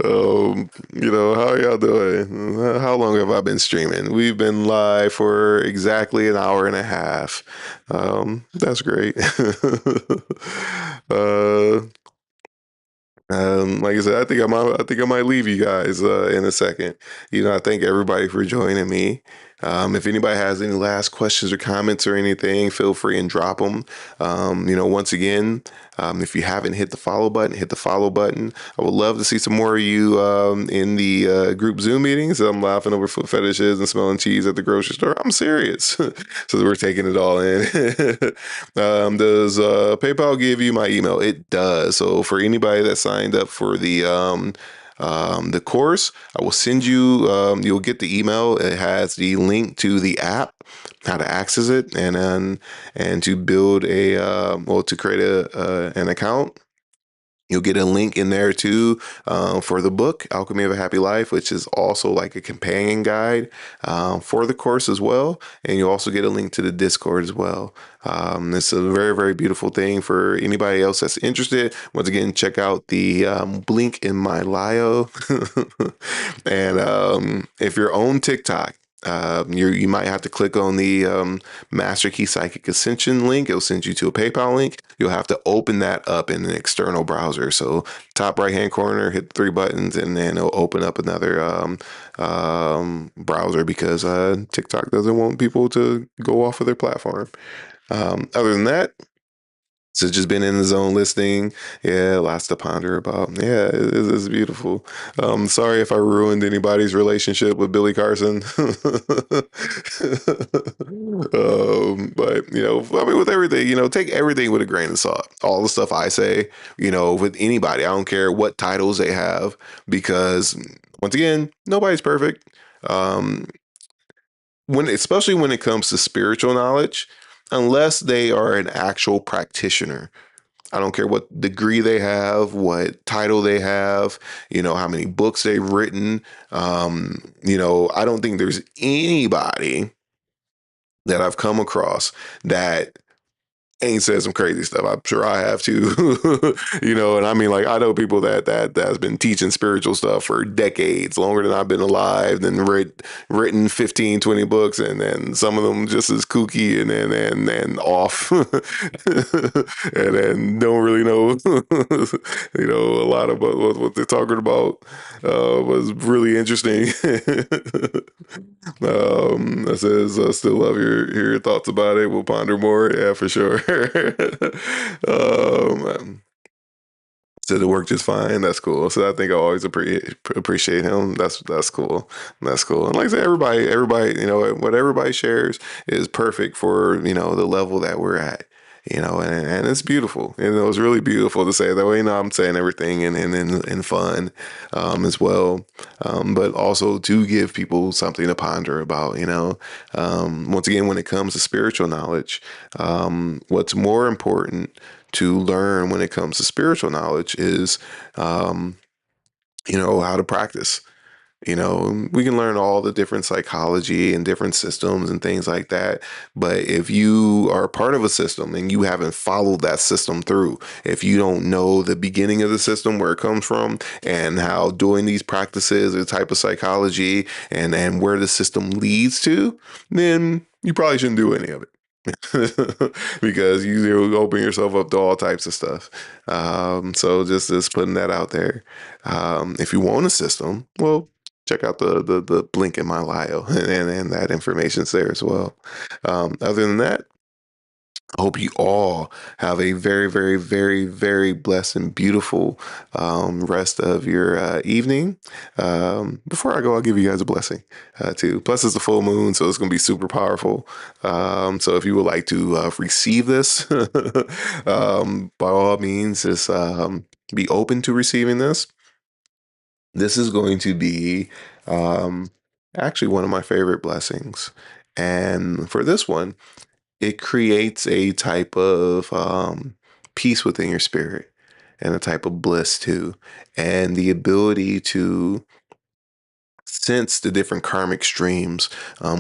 How y'all doing? How long have I been streaming? We've been live for exactly an hour and a half. That's great. uh, like I said, I think I might leave you guys in a second. I thank everybody for joining me. If anybody has any last questions or comments or anything, feel free and drop them. Once again, if you haven't hit the follow button, hit the follow button. I would love to see some more of you in the group Zoom meetings. I'm laughing over foot fetishes and smelling cheese at the grocery store. I'm serious. So we're taking it all in. Does PayPal give you my email? It does. So for anybody that signed up for the course, I will send you. You'll get the email. It has the link to the app, how to access it, and to build to create an account. You'll get a link in there too for the book, Alchemy of a Happy Life, which is also like a companion guide for the course as well. And you'll also get a link to the Discord as well. It's a very, very beautiful thing for anybody else that's interested. Once again, check out the link in my bio. And if you're on TikTok, you might have to click on the Master Key Psychic Ascension link. It'll send you to a PayPal link. You'll have to open that up in an external browser. So top right hand corner, hit the three buttons, and then it'll open up another browser, because TikTok doesn't want people to go off of their platform. Other than that, so just been in the zone listening. Yeah, lots to ponder about. Yeah, it's beautiful. Sorry if I ruined anybody's relationship with Billy Carson. But I mean, with everything, take everything with a grain of salt. All the stuff I say, with anybody, I don't care what titles they have, because once again, nobody's perfect. Um, especially when it comes to spiritual knowledge, unless they are an actual practitioner. I don't care what degree they have, what title they have, how many books they've written. I don't think there's anybody that I've come across that ain't said some crazy stuff. I'm sure I have too. And I mean, like, I know people that's been teaching spiritual stuff for decades, longer than I've been alive, then written 15, 20 books, and then some of them just as kooky and off. And then don't really know a lot about what they're talking about. Was really interesting. That says, still love your thoughts about it. We'll ponder more. Yeah, for sure. um, so the work just fine. That's cool. So I think I always appreciate him. That's cool. That's cool. And like I said, everybody, what everybody shares is perfect for the level that we're at. And it's beautiful. And it was really beautiful to say that way. I'm saying everything in fun, as well, but also to give people something to ponder about. Once again, when it comes to spiritual knowledge, what's more important to learn when it comes to spiritual knowledge is, um, how to practice. We can learn all the different psychology and different systems and things like that. But if you are a part of a system and you haven't followed that system through, if you don't know the beginning of the system, where it comes from, and how doing these practices, the type of psychology, and where the system leads to, then you probably shouldn't do any of it. Because you open yourself up to all types of stuff. So just putting that out there. If you want a system, well, check out the link in my bio, and that information's there as well. Other than that, I hope you all have a very, very, very, very blessed and beautiful rest of your evening. Before I go, I'll give you guys a blessing too. Plus, it's a full moon, so it's going to be super powerful. So, if you would like to receive this, by all means, just be open to receiving this. This is going to be um, actually one of my favorite blessings. And for this one, it creates a type of peace within your spirit and a type of bliss too. And the ability to sense the different karmic streams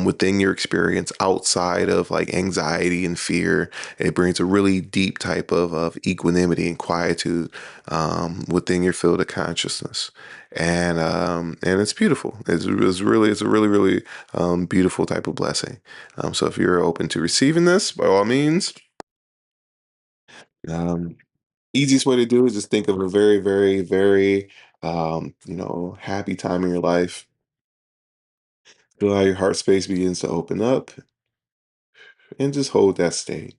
within your experience outside of like anxiety and fear. It brings a really deep type of equanimity and quietude within your field of consciousness. And it's beautiful. It's a really, really beautiful type of blessing. So if you're open to receiving this, by all means, um, easiest way to do is just think of a very, very, very happy time in your life. Feel how your heart space begins to open up, and just hold that state.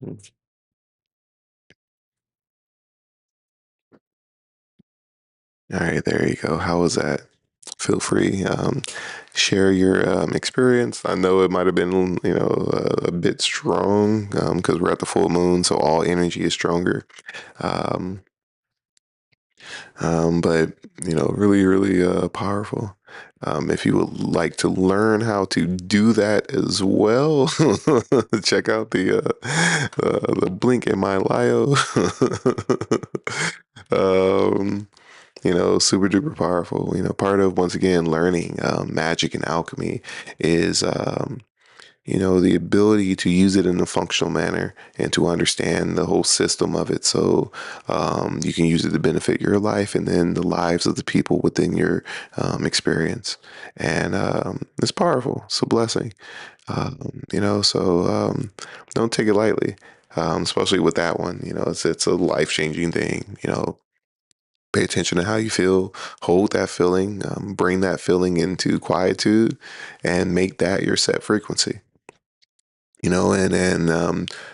Mm. All right, there you go. How was that? Feel free, share your experience. I know it might have been, a bit strong because we're at the full moon, so all energy is stronger. Um, but really, really powerful. If you would like to learn how to do that as well, check out the link in my bio. um, super duper powerful. Part of, once again, learning magic and alchemy is the ability to use it in a functional manner and to understand the whole system of it. So you can use it to benefit your life and then the lives of the people within your experience. And it's powerful. It's a blessing. So don't take it lightly. Especially with that one, it's a life changing thing. Pay attention to how you feel, hold that feeling, bring that feeling into quietude, and make that your set frequency. And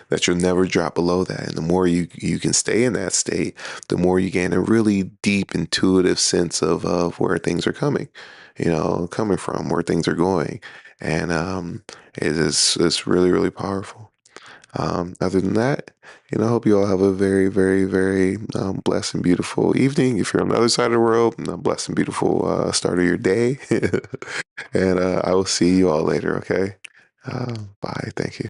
that you'll never drop below that. And the more you can stay in that state, the more you gain a really deep intuitive sense of where things are coming from, where things are going, and it's really really powerful. Other than that, I hope you all have a very, very, very blessed and beautiful evening. If you're on the other side of the world, a blessed and beautiful start of your day. And I will see you all later, okay? Bye. Thank you.